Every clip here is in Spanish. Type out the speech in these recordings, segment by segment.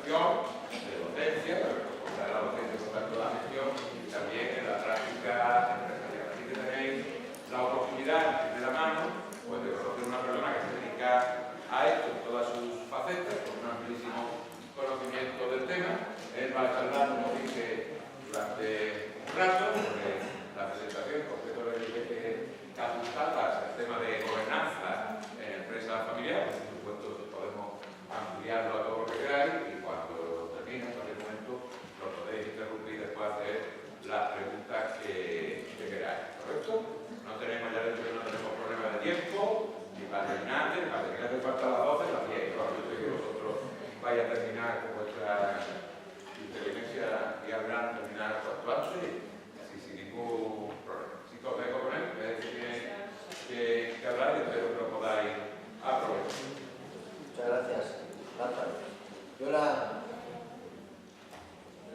gestión, de docencia, la responsabilidad de la docencia por tanto de la gestión y también en la práctica empresarial. Así que tenéis la oportunidad en primera mano pues, de conocer una persona que se dedica a esto en todas sus facetas, con un amplísimo conocimiento del tema. Él va a charlar, como dije, durante un rato, porque la presentación, por cierto, le dije que apuntadas al tema de gobernanza en empresa familiar, por supuesto podemos ampliarlo a todo lo que queráis y cuando termine, en cualquier momento, lo podéis interrumpir después de hacer las preguntas que queráis, ¿correcto? No tenemos, ya dicho que no tenemos problema de tiempo, ni para terminar, que falta las 12, las 10, claro, yo sé que vosotros vais a terminar con vuestra inteligencia y habrán terminar cuanto antes, así sin ningún problema. Si os dejo con él, me decís que hablar y espero que lo podáis aprovechar. Muchas gracias, Lázaro. Yo la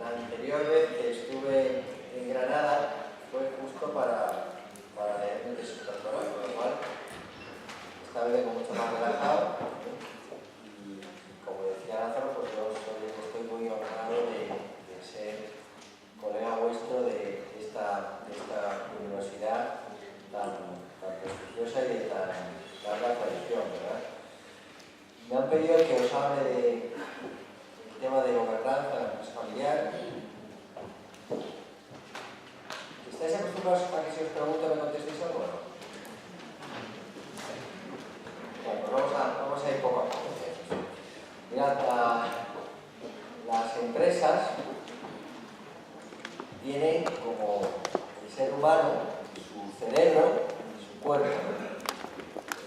anterior vez que estuve en Granada fue justo para leer mi tesis doctoral, con lo cual esta vez vengo mucho más relajado y como decía Lázaro, pues yo estoy muy honrado de ser colega vuestro de esta universidad tan prestigiosa y de tan larga tradición, ¿verdad? Me han pedido que os hable del tema de gobernanza, la empresa familiar. ¿Estáis acostumbrados a que si os pregunto me contestéis algo o no? Bueno, pues vamos a ir poco a poco. Mirad, las empresas tienen como el ser humano su cerebro y su cuerpo.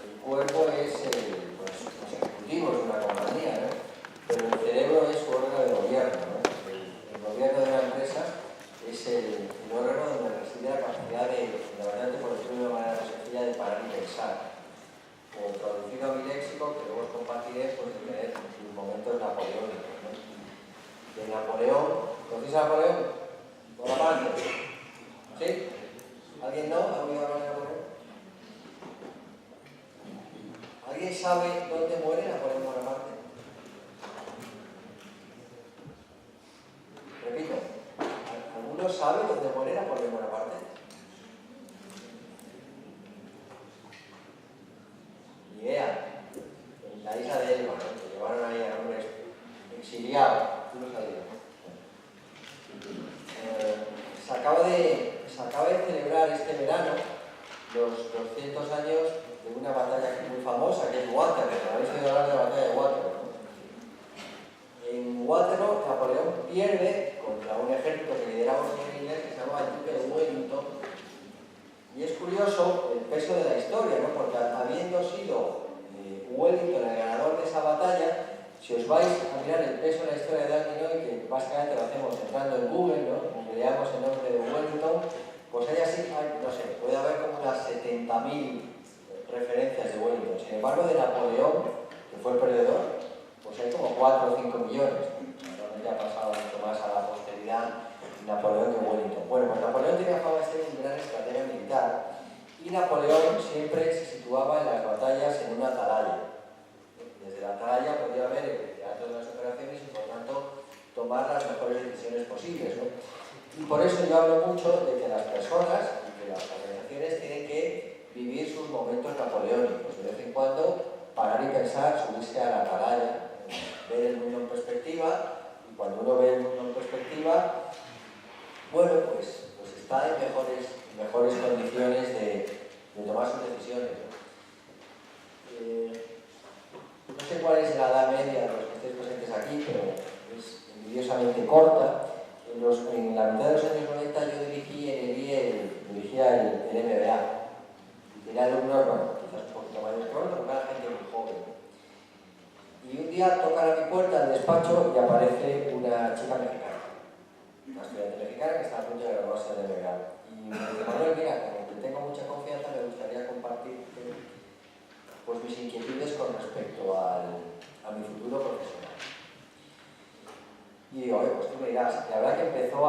El cuerpo es los ejecutivos de una compañía, ¿no? Pero el cerebro es su órgano de gobierno, ¿no? El gobierno de una empresa es el órgano donde reside la capacidad la verdad, por decirlo de una manera más sencilla, de parar y pensar. O traducido a mi léxico, que luego os compartiré, pues de tener sus momentos napoleónicos, ¿no? De Napoleón, ¿conocéis a Napoleón? Bonaparte. ¿Sí? ¿Alguien no? ¿Ha oído hablar de Napoleón? ¿Alguien sabe dónde muere Napoleón Bonaparte? Repito, ¿alguno sabe dónde muere Napoleón Bonaparte? Ni idea. En la isla de Elba, ¿no? Que llevaron ahí a hombres exiliados. Tú lo sabías. Se acaba de celebrar este verano los 200 años de una batalla muy famosa, que es Waterloo. Habéis oído hablar de la batalla de Waterloo, ¿no? En Waterloo, Napoleón pierde contra un ejército que lideraba un señor inglés que se llamaba el Duque de Wellington. Y es curioso el peso de la historia, ¿no? Porque habiendo sido Wellington el ganador de esa batalla, si os vais a mirar el peso de la historia de Danquinoy, que básicamente lo hacemos entrando en Google, ¿no? Leamos el nombre de Wellington, pues hay así, no sé, puede haber como unas 70.000 referencias de Wellington. Sin embargo, de Napoleón, que fue el perdedor, pues hay como 4 o 5 millones. Realmente ha pasado mucho más a la posteridad Napoleón que Wellington. Bueno, pues Napoleón tenía fama de ser un gran estratega militar y Napoleón siempre se situaba en las batallas en una atalaya. Desde la atalaya podía ver el teatro de las operaciones y por tanto tomar las mejores decisiones posibles, ¿no? Y por eso yo hablo mucho de que las personas y que las organizaciones tienen que vivir sus momentos napoleónicos. De vez en cuando parar y pensar, subirse a la atalaya, ver el mundo en perspectiva, y cuando uno ve el mundo en perspectiva, bueno, pues está en mejores condiciones de tomar sus decisiones, ¿no? No sé cuál es la edad media de los que estéis presentes aquí, pero es envidiosamente corta. En la mitad de los años 90 yo dirigía el MBA. Y tenía alumnos, bueno, quizás un poquito mayores que otros, pero era gente muy joven. Y un día tocan a mi puerta al despacho y aparece una chica mexicana. Una estudiante mexicana que está a punto de graduarse del MBA. Y me dice, Manuel, mira, como que tengo mucha confianza, me gustaría compartir pues, mis inquietudes con respecto a mi futuro profesional. Y digo, oye, pues tú me dirás, la verdad que empezó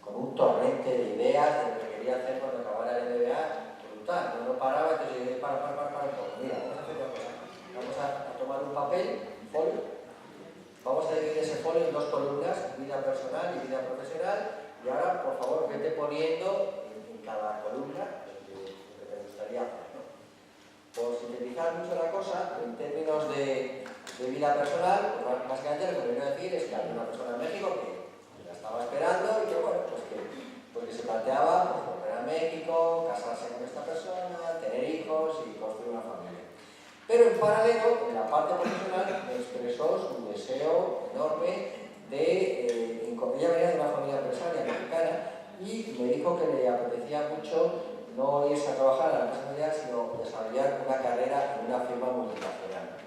con un torrente de ideas de lo que quería hacer cuando acabara el MBA, brutal, no paraba, entonces yo dije, para, mira, vamos a hacer una cosa, vamos a tomar un papel, un folio, vamos vamos a dividir ese folio en dos columnas, vida personal y vida profesional, y ahora, por favor, vete poniendo en cada columna lo que te gustaría hacer, ¿no? Por sintetizar mucho la cosa, en términos de vida personal, pues básicamente lo que quiero decir es que había una persona en México que la estaba esperando y que, bueno, pues que se planteaba pues, volver a México, casarse con esta persona, tener hijos y construir una familia. Pero en paralelo, en la parte profesional, me expresó su deseo enorme de... ella venía de una familia empresaria mexicana y me dijo que le apetecía mucho no irse a trabajar a la empresa familiar, sino desarrollar una carrera en una firma multinacional.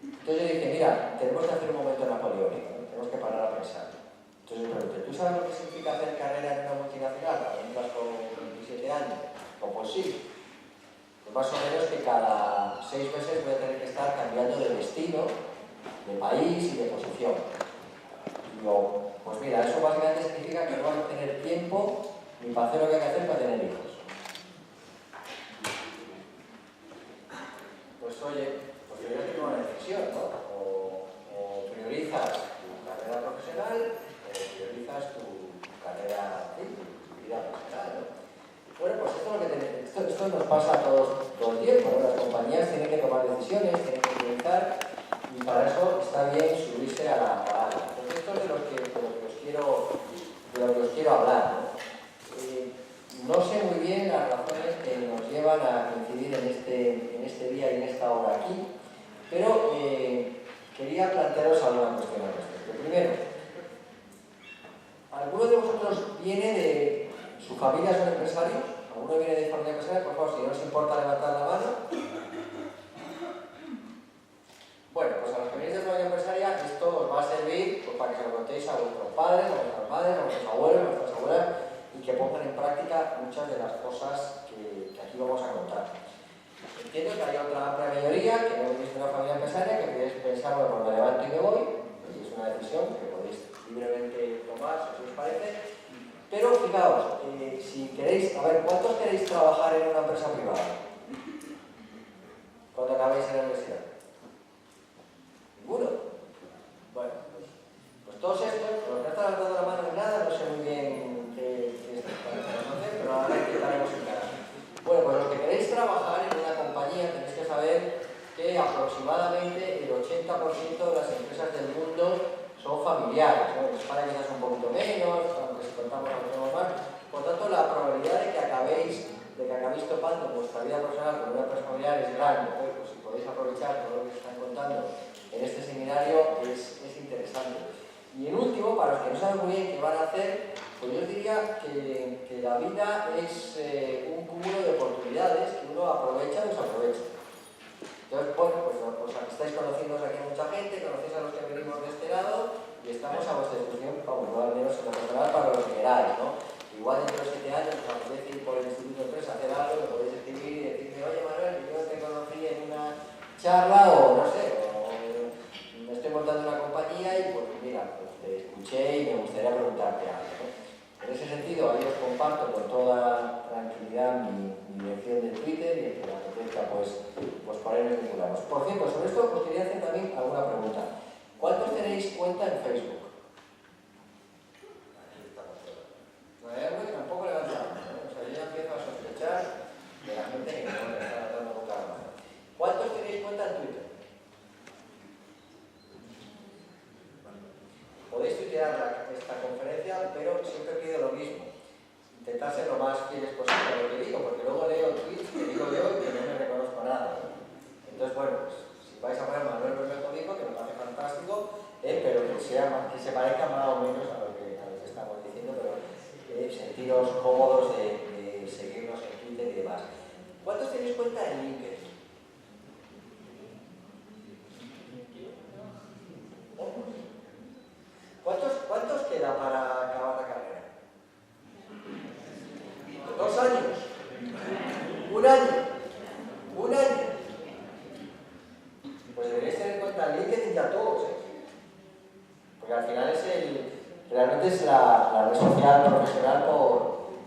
Entonces yo dije, mira, tenemos que hacer un momento napoleónico, ¿no? Tenemos que parar a pensar. Entonces yo pregunté, ¿tú sabes lo que significa hacer carrera en una multinacional cuando entras con 27 años? Pues sí. Pues más o menos que cada 6 meses voy a tener que estar cambiando de destino, de país y de posición. Y digo, pues mira, eso básicamente significa que no vas a tener tiempo ni para hacer lo que hay que hacer para tener hijos. Pues oye, pues yo ya tengo una decisión, ¿no? O priorizas tu carrera profesional o priorizas tu carrera, tu vida personal, ¿no? Bueno, pues esto nos pasa a todos todo el tiempo, ¿no? Las compañías tienen que tomar decisiones, tienen que priorizar y para eso está bien subirse a la ala. Entonces esto es de lo que os quiero hablar, ¿no? No sé muy bien las razones que nos llevan a coincidir en este día y en esta hora aquí, pero quería plantearos alguna cuestión al respecto. Primero, ¿alguno de vosotros viene de su familia, son empresarios? ¿Alguno viene de familia empresaria? Por favor, si no os importa levantar la mano. Bueno, pues a los que venís de familia empresaria esto os va a servir pues, para que se lo contéis a vuestros padres, a vuestras madres, a vuestros abuelos, a vuestras abuelas y que pongan en práctica muchas de las cosas que aquí vamos a contar. Entiendo que hay otra amplia mayoría que no venís de una familia empresaria, que podéis pensar, bueno, me levanto y me voy, y es una decisión que podéis libremente tomar, si os parece. Pero fijaos, si queréis, a ver, ¿cuántos queréis trabajar en una empresa privada? Cuando acabéis en la universidad. ¿Ninguno? Bueno, pues todos estos, los que están dando la mano en nada, no sé muy bien qué es para conocer, pero ahora intentaremos encarar. Bueno, pues los que queréis trabajar en una compañía tenéis que saber que aproximadamente el 80% de las empresas del mundo son familiares, ¿no? En España quizás un poquito menos, aunque si contamos algunos más. Por tanto, la probabilidad de que acabéis topando vuestra vida personal con una empresa familiar es grande. Pues si podéis aprovechar todo lo que os están contando en este seminario es interesante. Y en último, para los que no saben muy bien qué van a hacer, pues yo os diría que la vida es un cúmulo de oportunidades que uno aprovecha o desaprovecha. Entonces, bueno, pues estáis conociendo aquí a mucha gente, conocéis a los que venimos de este lado y estamos a vuestra disposición, vamos, no al menos en lo personal, para lo que queráis, ¿no? Igual dentro de 7 años os apetece ir por el Instituto de Empresa a hacer algo, me podéis escribir y decirme, oye Manuel, yo te conocí en una charla o no sé, o me estoy montando una compañía y pues mira, pues te escuché y me gustaría preguntarte algo, ¿no? En ese sentido, ahí os comparto con toda tranquilidad mi dirección de Twitter y el que la apetezca pues ponernos vinculados. Por cierto, sobre esto os quería hacer también alguna pregunta. ¿Cuántos tenéis cuenta en Facebook? No hay algo que tampoco levantamos, ¿no? O sea, yo ya empiezo a sospechar de la gente que no le está dando con la mano. ¿Cuántos tenéis cuenta en Twitter? Podéis tuitear esta conferencia, pero siempre pido lo mismo. Intentar ser lo más fieles posible a lo que digo, porque luego leo tweets que digo yo y que no me reconozco nada, ¿no? Entonces, bueno, pues si vais a poner Manuel Bermejo dijo, que me parece fantástico, pero que se parezca más o menos a lo que estamos diciendo, pero sentiros cómodos de seguirnos en Twitter y demás. ¿Cuántos tenéis cuenta en LinkedIn? ¿Cuántos queda para acabar la carrera? 2 años. 1 año. 1 año. Pues deberéis tener en cuenta LinkedIn ya todos, ¿eh? Porque al final realmente es la red social profesional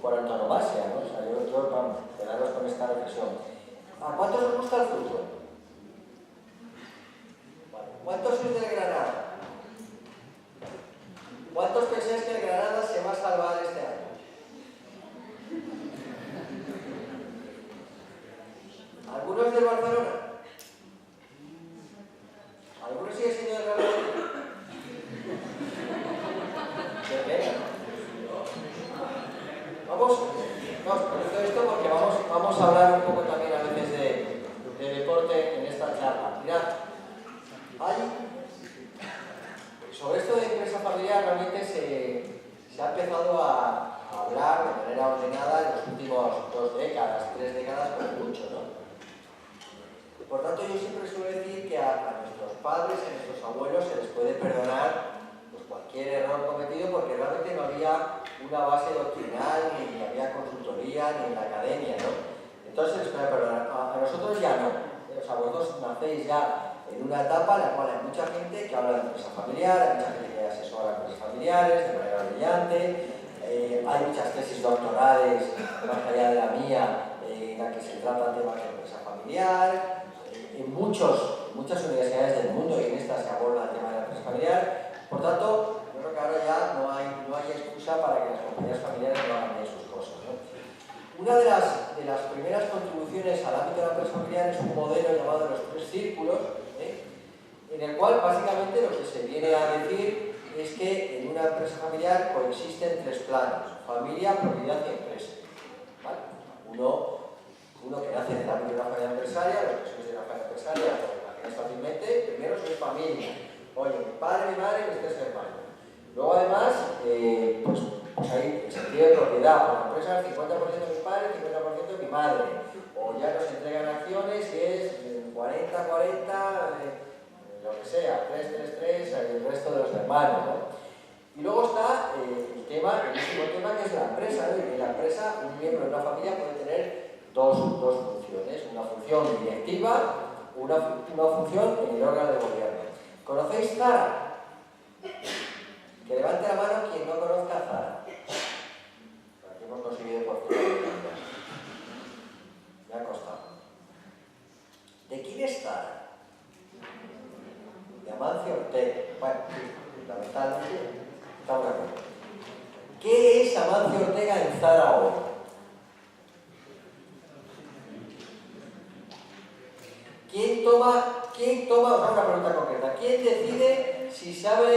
por antonomasia, ¿no? O sea, yo vamos, quedaros con esta reflexión. ¿A cuántos os gusta el fútbol? Vale. ¿Cuántos sois del Granada? se ha empezado a hablar de manera ordenada en los últimos 2 décadas, 3 décadas como mucho, ¿no? Por tanto, yo siempre suelo decir que a nuestros padres, a nuestros abuelos se les puede perdonar pues, cualquier error cometido porque realmente no había una base doctrinal, ni había consultoría, ni en la academia, ¿no? Entonces se les puede perdonar. A nosotros ya no. O sea, vosotros nacéis ya en una etapa en la cual hay mucha gente que habla de empresa familiar, hay mucha gente que asesora a empresas familiares de manera brillante, hay muchas tesis doctorales, más allá de la mía, en la que se trata temas de empresa familiar. En muchas universidades del mundo y en esta se aborda el tema de la empresa familiar. Por tanto, yo creo que ahora ya no hay excusa para que las compañías familiares no hagan bien sus cosas, ¿no? Una de las primeras contribuciones al ámbito de la empresa familiar es un modelo llamado los 3 círculos, en el cual básicamente lo que se viene a decir es que en una empresa familiar coexisten 3 planos: familia, propiedad y empresa, ¿vale? Uno que nace en el ámbito de una familia empresaria, los que sois de una familia empresaria, lo imagináis fácilmente, primero sois familia. Oye, mi padre, mi madre, mis 3 hermanos. Luego además, pues hay el sentido de propiedad, por la empresa el 50% de mi padre, el 50% de mi madre. O ya nos entregan acciones y es 40-40, lo que sea, 3-3-3, el resto de los hermanos, ¿no? Y luego está el último tema que es la empresa, ¿no? Y en la empresa un miembro de una familia puede tener dos funciones, una función directiva, una función en el órgano de gobierno. ¿Conocéis Zara? Que levante la mano quien no conozca a Zara. Aquí hemos conseguido por fin. Me ha costado. ¿De quién es Zara? De Amancio Ortega. Bueno, fundamentalmente estamos de acuerdo. ¿Qué es Amancio Ortega en Zara hoy? ¿Quién toma, una pregunta concreta, ¿quién decide si Zara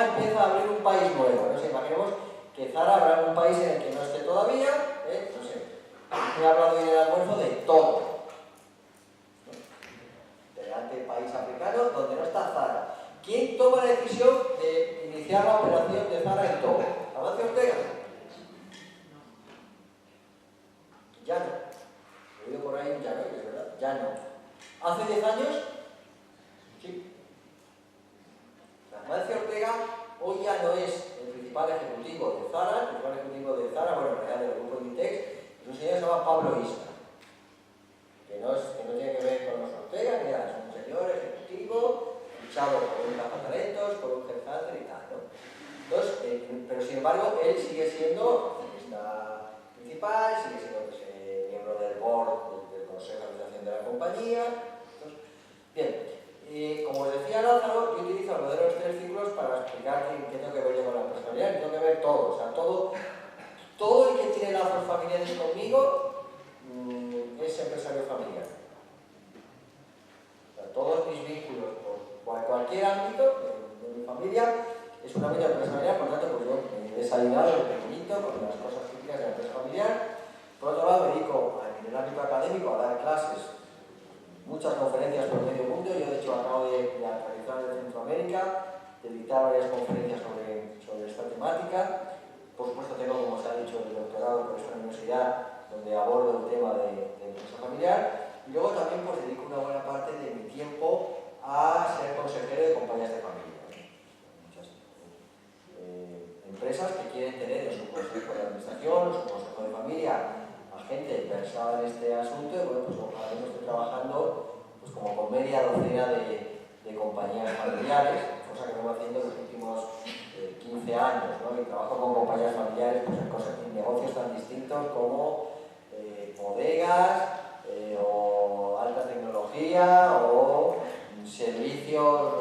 empieza a abrir un país nuevo? No sé, imaginemos que Zara habrá un país en el que no esté todavía, no sé, he hablado hoy en el almuerzo de Togo, delante del país africano donde no está Zara. ¿Quién toma la decisión de iniciar la operación de Zara en Togo? ¿Amancio Ortega? Ya no. He oído por ahí un ya no, es verdad, ya no. ¿Hace 10 años? Sí. Amancio Ortega hoy ya no es el principal ejecutivo de Zara, el principal ejecutivo de Zara, bueno, en realidad del grupo Inditex, es un señor que se llama Pablo Isla, que no tiene que ver con los Ortega, ni nada, es un señor ejecutivo, fichado por un cazatalentos, por un headhunter y tal, ¿no? Entonces, pero sin embargo, él sigue siendo accionista principal, sigue siendo miembro del board del consejo de administración de la compañía. Entonces, bien, como os decía Lázaro, yo utilizo el modelo de los 3 círculos para explicar qué tengo que ver yo con la empresa familiar, y tengo que ver todo, o sea, todo el que tiene lazos familiares conmigo es empresario familiar. O sea, todos mis vínculos por cualquier ámbito de mi familia es un ámbito de empresa familiar, por tanto, pues yo me he desayunado de pequeñito con las cosas típicas de la empresa familiar. Por otro lado, me dedico en el ámbito académico a dar clases, muchas conferencias por medio mundo. Yo, de hecho, acabo de aterrizar en Centroamérica, de dictar varias conferencias sobre esta temática. Por supuesto, tengo, como se ha dicho, el doctorado por esta universidad, donde abordo el tema de empresa familiar. Y luego también pues, dedico una buena parte de mi tiempo a ser consejero de compañías de familia. Muchas empresas que quieren tener en su consejo de administración, en su consejo de familia, gente versada en este asunto, y bueno, pues ahora mismo estoy trabajando pues, como con media docena de compañías familiares, cosa que vengo haciendo en los últimos 15 años, ¿no? Y trabajo con compañías familiares pues, en negocios tan distintos como bodegas, o alta tecnología, o servicios,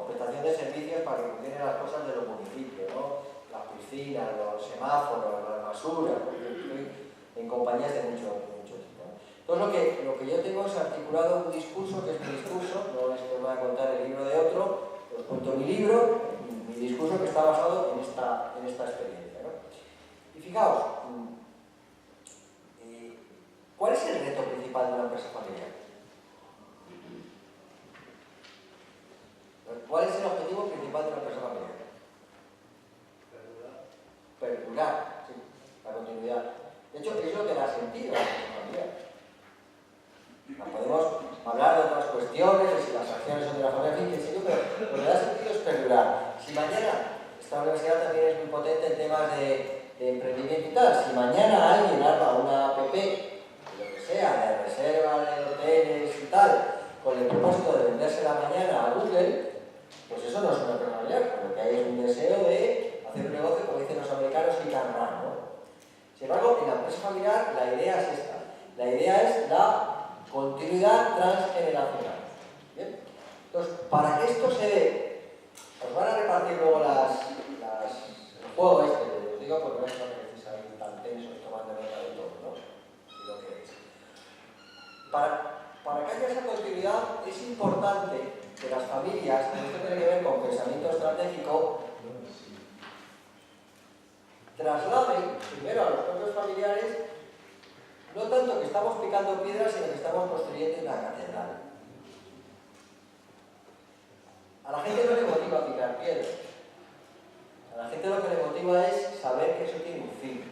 prestación de servicios para que funcionen las cosas de los municipios, ¿no? Las piscinas, los semáforos, las basuras, en compañías de mucho tipo. Entonces lo que yo tengo es articulado un discurso, que es mi discurso, no es que os voy a contar el libro de otro, os cuento mi libro, mi discurso que está basado en esta experiencia, ¿no? Y fijaos, ¿cuál es el reto principal de una empresa familiar? ¿Cuál es el objetivo principal de una empresa familiar? familiar, sí, la continuidad. De hecho, es lo que da sentido a la empresa familiar. Podemos hablar de otras cuestiones, de si las acciones son de la familia, en fin, qué sé yo, pero lo que da sentido es perdurar. Si mañana, esta universidad también es muy potente en temas de emprendimiento y tal, si mañana alguien arma una app, lo que sea, de reserva de hoteles y tal, con el propósito de vendérsela mañana a Google, pues eso no es una empresa familiar, lo que hay es un deseo de hacer un negocio, como dicen los americanos, y carnar, ¿no? Sin embargo, en la empresa familiar la idea es esta. La idea es la continuidad transgeneracional. ¿Bien? Entonces, para que esto se dé, os van a repartir luego el juego este, os digo porque no es precisamente tan tensos tomando nota de todo, ¿no? Si lo queréis. Para que haya esa continuidad es importante que las familias, esto tiene que ver con pensamiento estratégico, trasladen primero a los propios familiares no tanto que estamos picando piedras, sino que estamos construyendo una catedral. A la gente no le motiva picar piedras. A la gente lo que le motiva es saber que eso tiene un fin.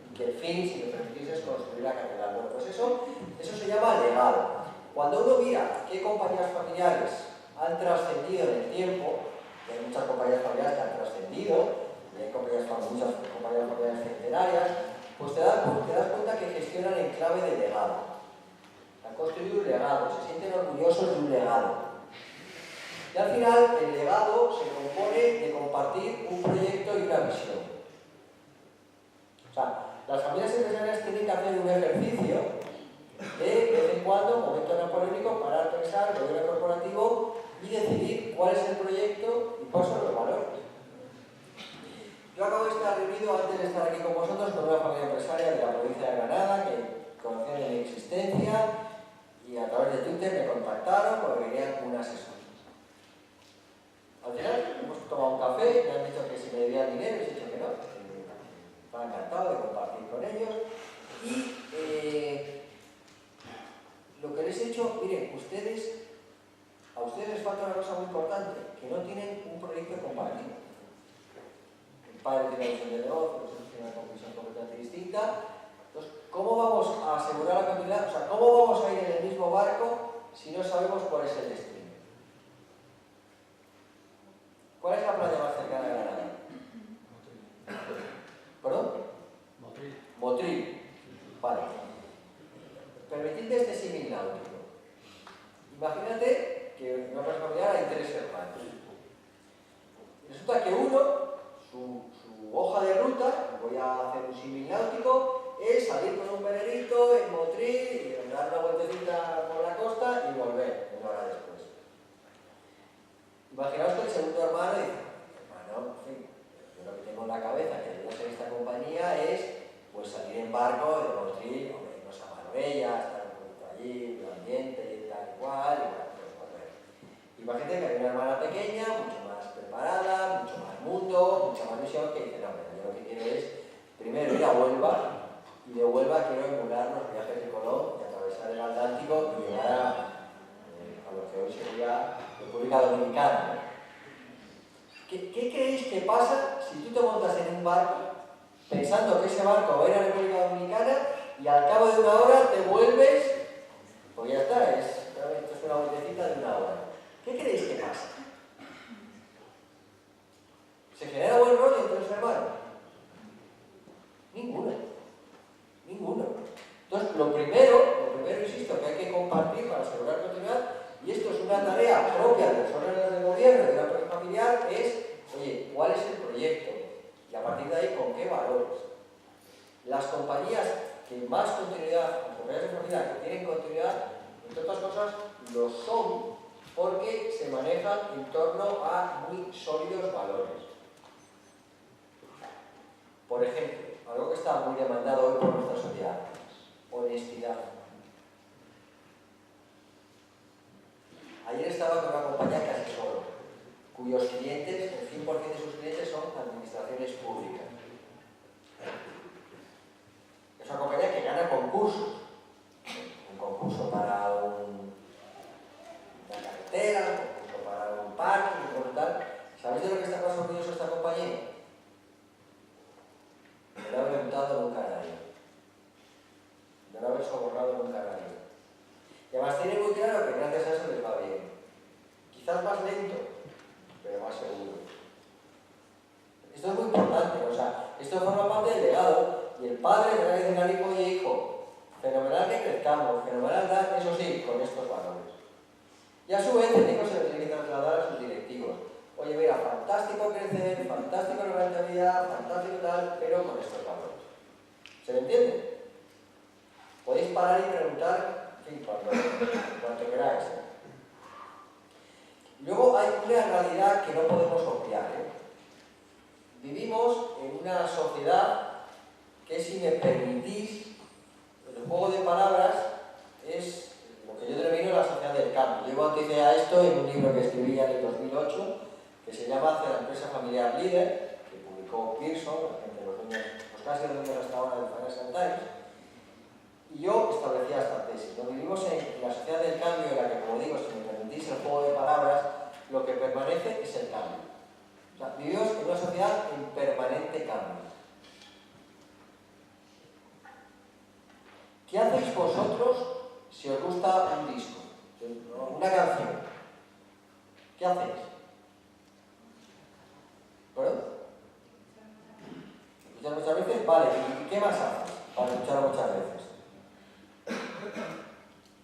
Y que el fin, si me permitís, es construir la catedral. Bueno, pues eso se llama legado. Cuando uno mira qué compañías familiares han trascendido en el tiempo, y hay muchas compañías familiares que han trascendido, y hay muchas compañías familiares centenarias, pues te das cuenta que gestionan en clave de legado. Han construido un legado, se sienten orgullosos de un legado. Y al final, el legado se compone de compartir un proyecto y una visión. O sea, las familias empresariales tienen que hacer un ejercicio de vez en cuando, momento napoleónico, parar, pensar, gobierno corporativo y decidir cuál es el proyecto y cuáles son los valores. Yo acabo de estar reunido antes de estar aquí con vosotros con una familia empresaria de la provincia de Granada que conocían de mi existencia y a través de Twitter me contactaron porque querían un asesor. Al final hemos tomado un café, me han dicho que si me debían dinero, les he dicho que no. Estaba encantado de compartir con ellos. Y lo que les he dicho, miren, a ustedes les falta una cosa muy importante, que no tienen un proyecto compartido. El padre tiene una visión de negocio, nosotros tenemos una conclusión completamente distinta. Entonces, ¿cómo vamos a asegurar la continuidad? O sea, ¿cómo vamos a ir en el mismo barco si no sabemos cuál es el destino? ¿Cuál es la playa más cercana de Granada? ¿Perdón? Motril. Vale. Permitidme este símil náutico. Imagínate que una empresa familiar hay 3 hermanos. Resulta que uno, su hoja de ruta, voy a hacer un símil náutico, es salir con un velerito en Motril y dar una vueltecita por la costa y volver 1 hora después. Imaginaos que el segundo hermano dice, hermano, en fin, yo lo que tengo en la cabeza que debemos en esta compañía es pues salir en barco de Motril, irnos a Marbella, estar un poquito allí, el ambiente y tal y cual, y bueno, pues volver. Imagínate que hay una hermana pequeña, mucho más preparada, mucho más mundo, mucha más visión, que dice, no, pero yo lo que quiero es primero ir a Huelva, y de Huelva quiero emular los viajes de Colón y atravesar el Atlántico y llegar a lo que hoy sería República Dominicana. ¿Qué creéis que pasa si tú te montas en un barco pensando que ese barco va a ir a República Dominicana y al cabo de 1 hora te vuelves? Pues ya está, esto es una vueltecita de 1 hora. ¿Qué creéis que pasa? ¿Se genera buen rollo entre los hermanos? Ninguno. Entonces, lo primero, insisto, que hay que compartir para asegurar continuidad, y esto es una tarea propia de los órganos de gobierno y de la empresa familiar, es, oye, ¿cuál es el proyecto? Y a partir de ahí, ¿con qué valores? Las compañías que más continuidad, las compañías de familia que tienen continuidad, entre otras cosas, lo son porque se manejan en torno a muy sólidos valores. Por ejemplo, algo que está muy demandado hoy por nuestra sociedad, honestidad. Ayer estaba con una compañía que asesoro, cuyos clientes, el 100% de sus clientes son administraciones públicas. Es una compañía que gana concursos. Un concurso para una carretera, un concurso para un parque, un concurso tal. ¿Sabéis de lo que está más orgulloso esta compañía? quizás más lento, pero más seguro. Esto es muy importante, o sea, esto forma parte del legado, y el padre tendrá que decir al hijo: oye hijo, fenomenal que crezcamos, fenomenal dar, eso sí, con estos valores. Y a su vez el hijo se lo tiene que trasladar a sus directivos. Oye, mira, fantástico crecer, fantástico la rentabilidad, fantástico tal, pero con estos valores. ¿Se me entiende? Podéis parar y preguntar, en fin, cuando queráis. Luego hay una realidad que no podemos obviar. Vivimos en una sociedad que, si me permitís, el juego de palabras es lo que yo denomino la sociedad del cambio. Yo bauticé a esto en un libro que escribí en el 2008, que se llama Hacia la empresa familiar líder, que publicó Pearson, los casi dueños hasta ahora del Financial Times. Y yo establecía esta tesis. ¿No? Vivimos en la sociedad del cambio, en la que, como digo, si me permitís el juego de palabras, lo que permanece es el cambio. O sea, vivimos en una sociedad en permanente cambio. ¿Qué hacéis vosotros si os gusta un disco, una canción? ¿Qué hacéis? ¿Perdón? ¿Escuchar muchas veces? Vale, ¿y qué más haces para escuchar muchas veces?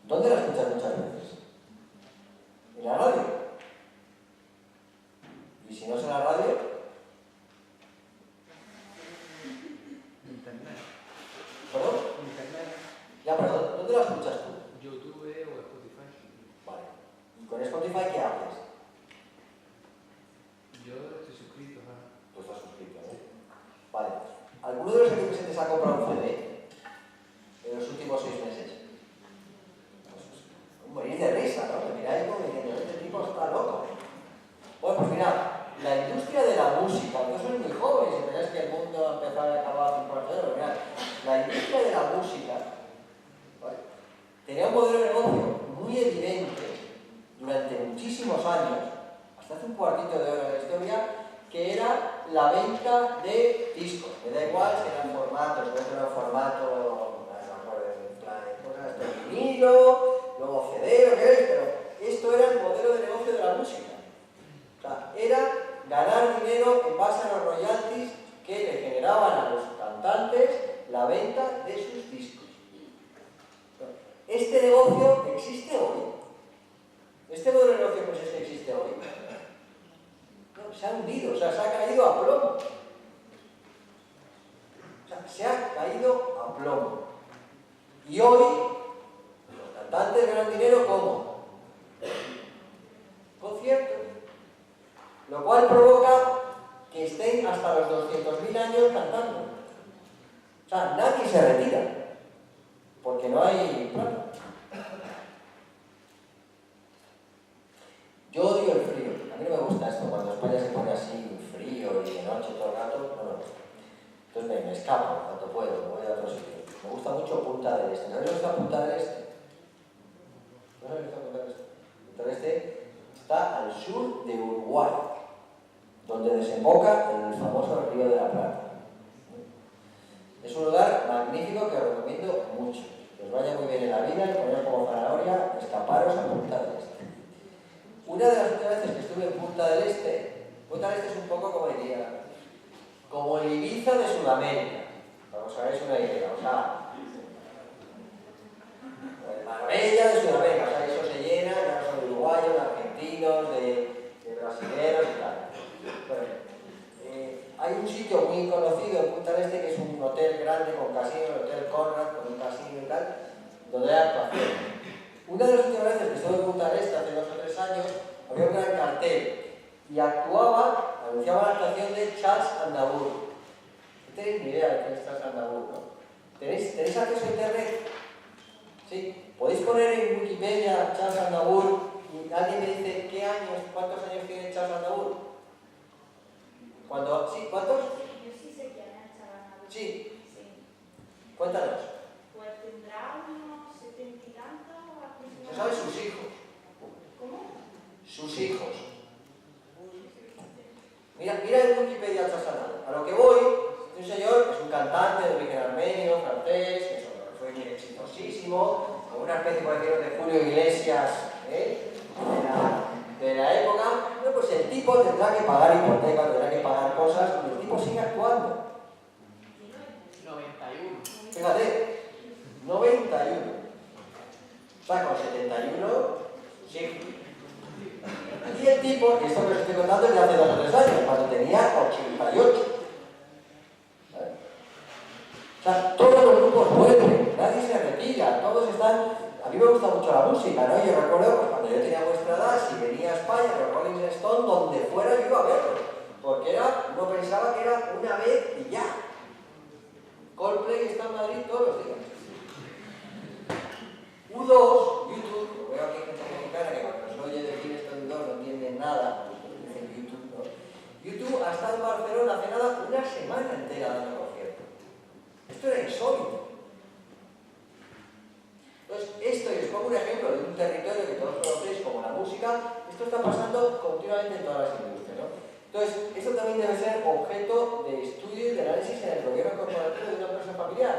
¿Dónde la escuchas muchas veces? ¿En la radio? ¿Y si no es en la radio? Internet. ¿Perdón? Internet. Ya, perdón, ¿dónde la escuchas tú? YouTube o Spotify. Vale. ¿Y con Spotify qué haces? Yo estoy suscrito, ¿verdad? Tú estás suscrito, ¿no? Vale. ¿Alguno de los presentes ha comprado un CD en los últimos 6 meses? Un morir de risa, ¿no? Me miráis como diciendo: este tipo está loco. Bueno, pues mirad, la industria de la música, vosotros sois muy jóvenes y pensáis que el mundo ha empezado y acabado hace un cuarto de hora, mirad, la industria de la música, ¿vale?, tenía un modelo de negocio muy evidente durante muchísimos años, hasta hace un cuartito de hora de la historia, que era la venta de discos. Me da igual si eran formatos, si era un formato, no me acuerdo, en plan, cosas de vinilo, luego CD, o qué es, pero esto era el modelo de negocio de la música. O sea, era ganar dinero en base a los royalties que le generaban a los cantantes la venta de sus discos. Este negocio existe hoy. Este modelo de negocio que existe hoy. No, se ha hundido, o sea, se ha caído a plomo. O sea, se ha caído a plomo. Y hoy, los cantantes ganan dinero ¿cómo? Conciertos. Lo cual provoca que estén hasta los 200.000 años cantando. O sea, nadie se retira, porque no hay plata. Yo odio el frío. A mí no me gusta esto, cuando España se pone así frío y de noche todo el rato, no me gusta. Entonces me escapo cuanto puedo, me voy a otro sitio. Me gusta mucho Punta del Este. ¿Sabéis dónde está Punta del Este? ¿No sabéis dónde está Punta del Este? Punta del Este está al sur de Uruguay, donde desemboca en el famoso Río de la Plata. Es un lugar magnífico que os recomiendo mucho. Que os vaya muy bien en la vida y poner como zanahoria, escaparos a Punta del Este. Una de las últimas veces que estuve en Punta del Este es un poco, como diría, como el Ibiza de Sudamérica. Para que os hagáis una idea, o sea, el Marbella de Sudamérica, o sea, eso se llena, ya son de uruguayos, de argentinos, de brasileños y tal. Bueno, hay un sitio muy conocido en Punta del Este que es un hotel grande con casino, el Hotel Conrad, con un casino y tal, donde hay actuación. Una de las últimas veces que estuve en Punta del Este, hace 2 o 3 años, había un gran cartel y anunciaba la actuación de Charles Aznavour. No tenéis ni idea de quién es Charles Aznavour, ¿no? ¿Tenéis acceso a internet? Sí. Podéis poner en Wikipedia Charles Aznavour y alguien me dice ¿qué años, cuántos años tiene Charles Aznavour? ¿Sí? ¿Cuántos? Yo sí sé quién es Charles Aznavour. Sí. Sí. Cuéntanos. Pues tendrá unos 70 y tantos aproximadamente. ¿Se saben sus hijos? ¿Cómo? Sus hijos. Mira en Wikipedia Charles Aznavour. A lo que voy, un señor es un cantante de origen armenio, francés, que fue muy exitosísimo, como una especie, por decirlo, de Julio Iglesias, de la tipo tendrá que pagar hipoteca, tendrá que pagar cosas, y el tipo sigue actuando. 91. Fíjate, 91. O sea, con 71, sí. Y el tipo, y esto que os estoy contando es de hace 2 o 3 años, cuando tenía 88. ¿Vale? O sea, todos los grupos vuelven, nadie se retira, todos están... A mí me gusta mucho la música, ¿no? Yo recuerdo, pues, cuando yo tenía vuestra edad, si venía a España, los Rolling Stones, donde fuera yo iba a verlo. Porque uno pensaba que era una vez y ya. Coldplay está en Madrid todos los días. U2, YouTube, veo aquí gente mexicana que cuando se oye decir esto de U2 no entienden nada, dicen YouTube, ¿no? YouTube ha estado en Barcelona hace nada una semana entera dando concierto. Esto era insólito. Entonces, esto, y os pongo un ejemplo de un territorio que todos conocéis como la música, esto está pasando continuamente en todas las industrias, ¿no? Entonces, esto también debe ser objeto de estudio y de análisis en el gobierno corporativo de una empresa familiar.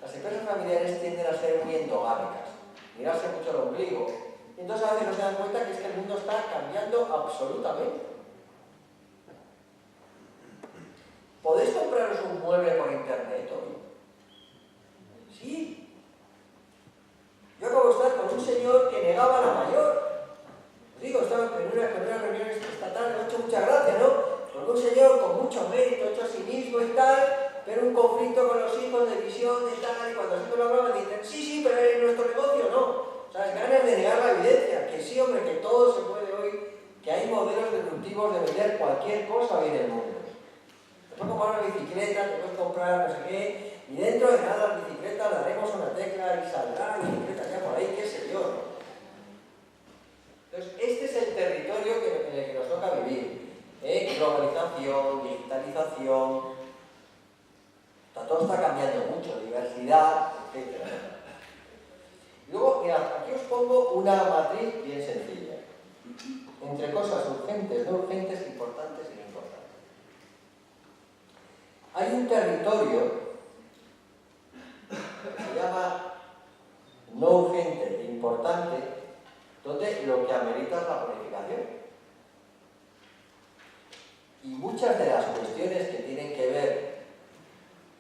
Las empresas familiares tienden a ser muy endogámicas, mirarse mucho el ombligo, y entonces a veces no se dan cuenta que es que el mundo está cambiando absolutamente. ¿Podéis compraros un mueble por internet hoy? Sí. Yo acabo de estar con un señor que negaba la mayor. Os digo, estaba en una reunión esta tarde, me ha hecho mucha gracia, ¿no? Con un señor con mucho mérito, hecho a sí mismo y tal, pero un conflicto con los hijos de visión y tal, y cuando los hijos lo hablaban dicen, sí, pero en nuestro negocio no. O sea, es ganas de negar la evidencia, que sí, hombre, que todo se puede hoy, que hay modelos disruptivos de vender cualquier cosa hoy en el mundo. Te puedes comprar una bicicleta, te puedes comprar no sé qué, y dentro de nada las bicicletas le daremos una tecla y saldrá la bicicleta ya por ahí, qué sé yo, ¿no? Entonces, este es el territorio en el que nos toca vivir. Globalización, digitalización, todo está cambiando mucho, diversidad, etc. Y luego, mirad, aquí os pongo una matriz bien sencilla. Entre cosas urgentes, no urgentes, importantes y no importantes. Hay un territorio que se llama no urgente e importante, donde lo que amerita es la planificación. Y muchas de las cuestiones que tienen que ver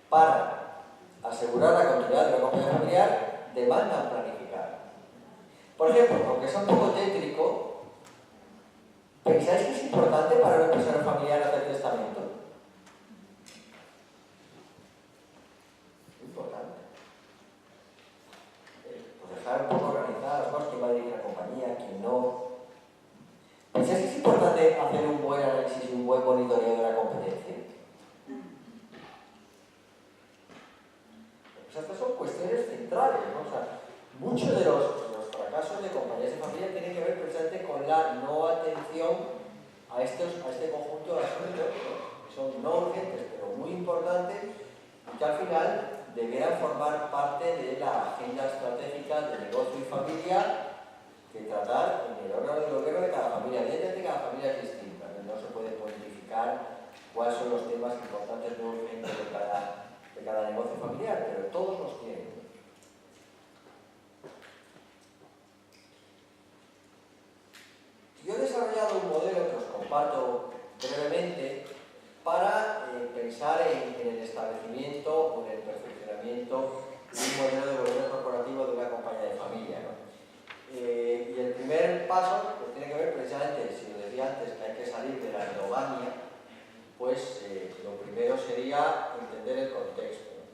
para asegurar la continuidad de la compañía familiar demandan planificar. Por ejemplo, aunque sea un poco tétrico, ¿pensáis que es importante para un empresario familiar hacer testamento? Es importante. Pues dejar un poco organizadas las cosas, quién va a dirigir la compañía, quién no. ¿Pensáis que es importante hacer un buen análisis y un buen monitoreo de la competencia? Pues estas son cuestiones centrales, ¿no? O sea, muchos de los fracasos de compañías de familia tienen que ver precisamente con la no atención a este conjunto de asuntos, ¿no? Que son no urgentes, pero muy importantes, y que al final debieran formar parte de la agenda estratégica de negocio y familia que tratar en el órgano de gobierno de cada familia. Evidentemente cada familia es distinta, no se puede politificar cuáles son los temas importantes no urgentes de cada negocio familiar, pero todos los tienen. Yo he desarrollado un modelo que os comparto brevemente para pensar en el establecimiento o en el perfeccionamiento de un modelo de gobierno corporativo de una compañía de familia, ¿no? Y el primer paso pues, tiene que ver precisamente, si lo decía antes, que hay que salir de la endogamia, pues lo primero sería entender el contexto, ¿no?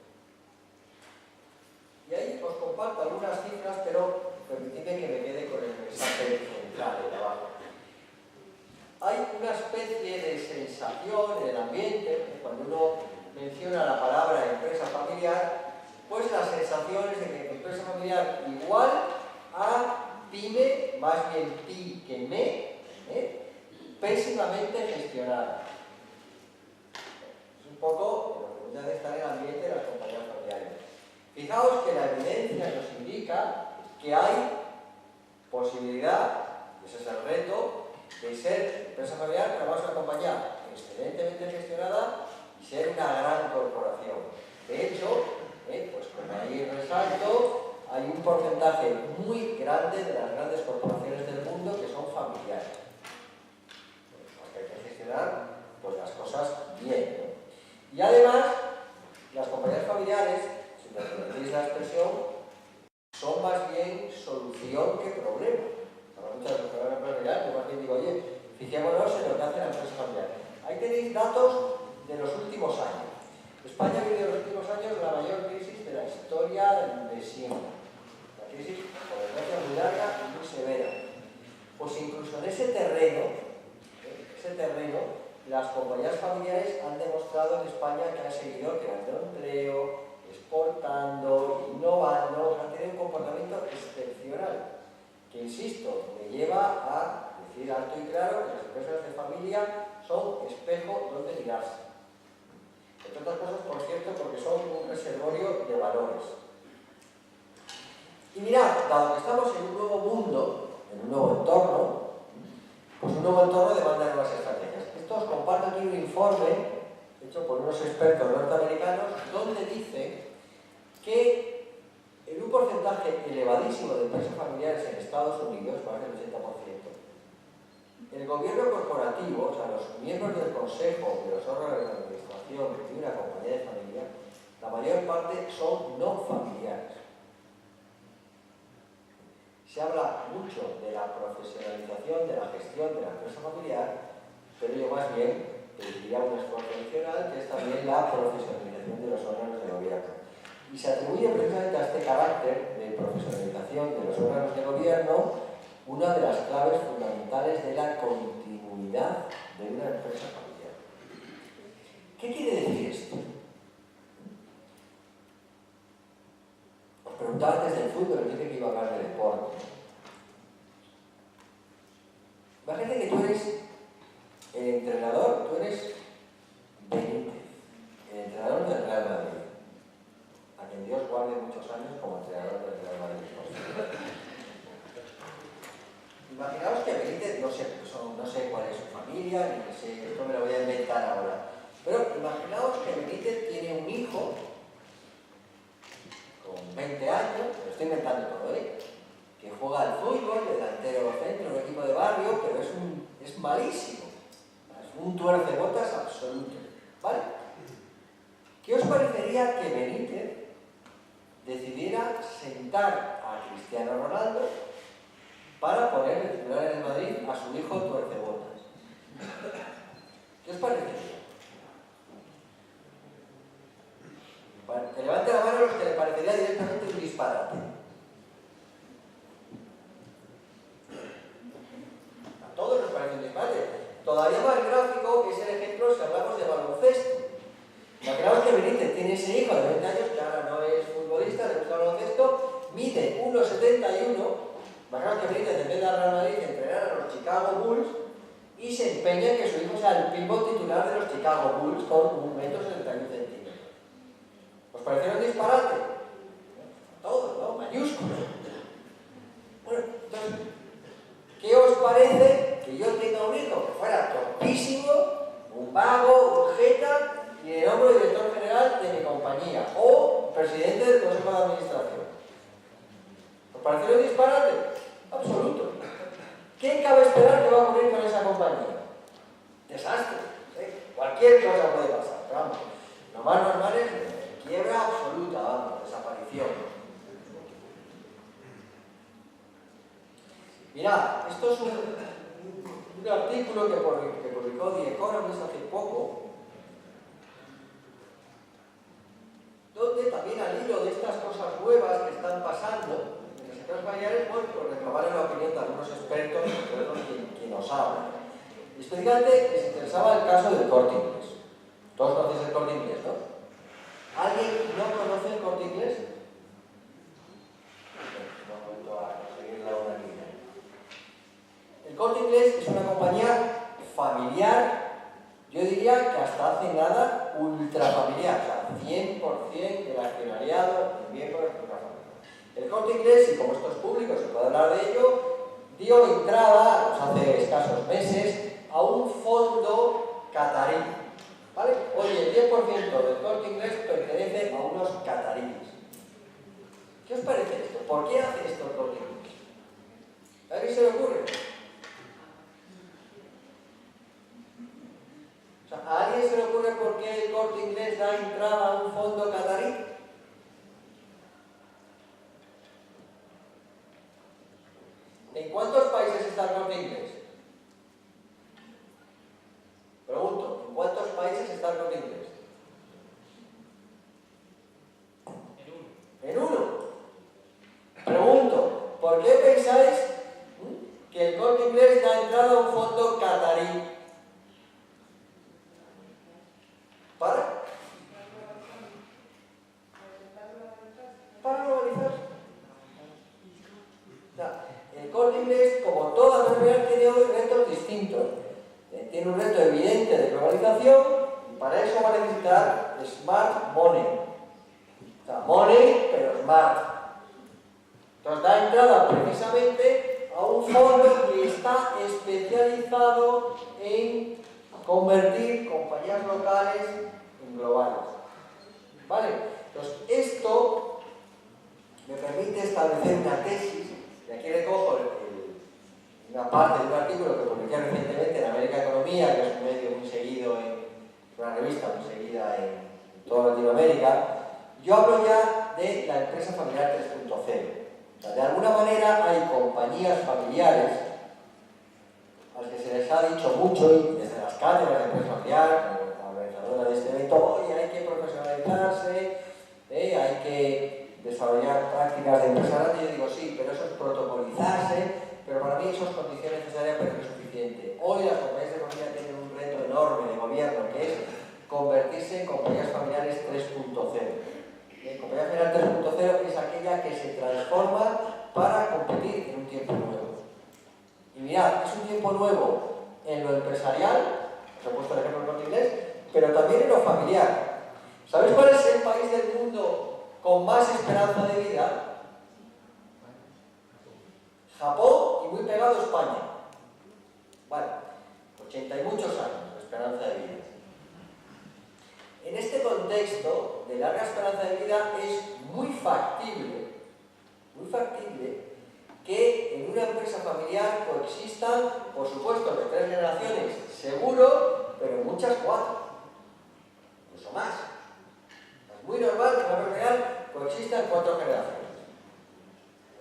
Y ahí os comparto algunas cifras, pero permitidme que me quede con el mensaje central de abajo. Hay una especie de sensación en el ambiente, cuando uno menciona la palabra empresa familiar, pues la sensación es de que empresa familiar igual a pyme, más bien pi que me, pésimamente gestionada. Es un poco lo que ya está en el ambiente de las compañías familiares. Fijaos que la evidencia nos indica que hay posibilidad, y ese es el reto, de ser empresa familiar, pero además una compañía excelentemente gestionada y ser una gran corporación. De hecho, pues como ahí resalto, hay un porcentaje muy grande de las grandes corporaciones del mundo que son familiares. Porque hay que Fijémonos en lo que hace la empresa familiar. Ahí tenéis datos de los últimos años. España ha vivido en los últimos años la mayor crisis de la historia de siempre. La crisis, por desgracia, muy larga y muy severa. Pues incluso en ese terreno, las compañías familiares han demostrado en España que han seguido creando empleo, exportando, innovando, han tenido un comportamiento excepcional, que, insisto, me lleva a decir alto y claro que las empresas de familia son espejo donde mirarse. Entre otras cosas, por cierto, porque son un reservorio de valores. Y mirad, dado que estamos en un nuevo mundo, en un nuevo entorno, pues un nuevo entorno demanda nuevas estrategias. Esto os comparto aquí un informe hecho por unos expertos norteamericanos donde dice que en un porcentaje elevadísimo de empresas familiares en Estados Unidos, más del 80%, el gobierno corporativo, o sea, los miembros del consejo de los órganos de administración de una compañía de familia, la mayor parte son no familiares. Se habla mucho de la profesionalización, de la gestión de la empresa familiar, pero yo más bien pediría un esfuerzo adicional, que es también la profesionalización de los órganos de gobierno. Y se atribuye precisamente a este carácter de profesionalización de los órganos de gobierno una de las claves fundamentales de la continuidad de una empresa familiar. ¿Qué quiere decir esto? Os preguntaba antes del fútbol, dije que iba a hablar de deporte. Imagínate que tú eres el entrenador, tú eres Benítez, el entrenador del Real Madrid, a quien Dios guarde muchos años como entrenador del Real Madrid. Imaginaos que Benítez, no sé cuál es su familia, ni sé, esto me lo voy a inventar ahora, pero imaginaos que Benítez tiene un hijo con 20 años, lo estoy inventando todo, que juega al fútbol, delantero centro, un equipo de barrio, pero es malísimo, es un tuercebotas absoluto, ¿vale? ¿Qué os parecería que Benítez decidiera sentar a Cristiano Ronaldo para poner el titular en el Madrid a su hijo tuercebotas? ¿Qué os parecería? Que levante la mano a los que le parecería directamente un disparate. A todos nos parece un disparate. Todavía más gráfico es el ejemplo si hablamos de baloncesto. Imaginaos que Benítez tiene ese hijo de 20 años que ahora no es futbolista, le gusta el baloncesto, mide 1,71. Imaginaos que Benítez, en vez de al Real Madrid, entrenar a los Chicago Bulls y se empeña en que su hijo sea el pívot titular de los Chicago Bulls con 1,71 m. ¿Os pareció un disparate? Todos, ¿no? Mayúsculos. Bueno, entonces, ¿qué os parece que yo tenga un hijo que fuera torpísimo, un vago, un jeta, y de nombre director general de mi compañía o presidente del consejo de administración? ¿Os pareció un disparate? Absoluto. ¿Qué cabe esperar que va a ocurrir con esa compañía? Desastre. Cualquier cosa puede pasar, pero vamos, lo más normal es quiebra absoluta, vamos, desaparición. Mirad, esto es un artículo que publicó The Economist hace poco, donde también al hilo de estas cosas nuevas que están pasando en los sectores familiares, pues reclamaron la opinión de algunos expertos, sobre todo quien nos habla. Y especialmente les interesaba el caso del Corte Inglés. Todos conocéis el Corte Inglés, ¿no? ¿Alguien no conoce el Corte Inglés? No he vuelto a conseguir la hora aquí. El Corte Inglés es una compañía familiar, yo diría que hasta hace nada ultrafamiliar, o sea, 100% del accionariado de miembros de una familia. El Corte Inglés, y como esto es público, se puede hablar de ello, dio entrada, pues hace escasos meses, a un fondo catarí. ¿Vale? Oye, el 10% del Corte Inglés pertenece a unos cataríes. ¿Qué os parece esto? ¿Por qué hace esto el Corte Inglés? ¿A alguien se le ocurre? O sea, ¿a alguien se le ocurre por qué el Corte Inglés da entrada a un fondo catarí? ¿En cuántos países está el Corte Inglés? entrada un fondo catarí. Para globalizarse. O sea, el Corte Inglés, como toda enfermedad, tiene hoy retos distintos. Tiene un reto evidente de globalización y para eso va a necesitar smart money. O sea, money, pero smart. Entonces da entrada precisamente a un fondo que está especializado en convertir compañías locales en globales. ¿Vale? Entonces esto me permite establecer una tesis, y aquí recojo una parte de un artículo que publiqué recientemente en América Economía, que es un medio muy seguido, una revista muy seguida en toda Latinoamérica. Yo hablo ya de la empresa familiar 3.0. O sea, de alguna manera hay compañías familiares a las que se les ha dicho mucho, y desde las cátedras de empresa familiar, como la organizadora de este evento, oye, hay que profesionalizarse, hay que desarrollar prácticas de empresarial. Y yo digo, sí, pero eso es protocolizarse, pero para mí eso es condición necesaria, pero no es suficiente. Hoy las compañías de familia tienen un reto enorme de gobierno, que es convertirse en compañías familiares 3.0. Compañía familiar 3.0 es aquella que se transforma para competir en un tiempo nuevo. Y mirad, es un tiempo nuevo en lo empresarial, os he puesto el ejemplo del Corte Inglés, pero también en lo familiar. ¿Sabéis cuál es el país del mundo con más esperanza de vida? Japón, y muy pegado a España. Vale, 80 y muchos años de esperanza de vida. En este contexto de larga esperanza de vida es muy factible que en una empresa familiar coexistan, por supuesto, de 3 generaciones, seguro, pero muchas 4, incluso más. Es muy normal que en una empresa familiar coexistan 4 generaciones.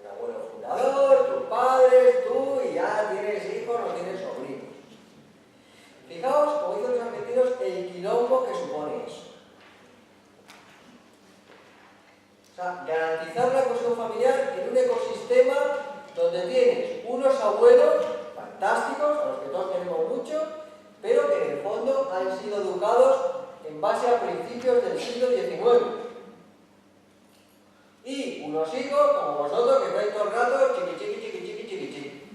Un abuelo fundador, tus padres, tú, y ya tienes hijos, no tienes sobrinos. Fijaos, como dicen los argentinos, el quilombo que supone eso. O sea, garantizar la cohesión familiar en un ecosistema donde tienes unos abuelos fantásticos, a los que todos queremos mucho, pero que en el fondo han sido educados en base a principios del siglo XIX. Y unos hijos como vosotros que estáis todo el rato chiqui.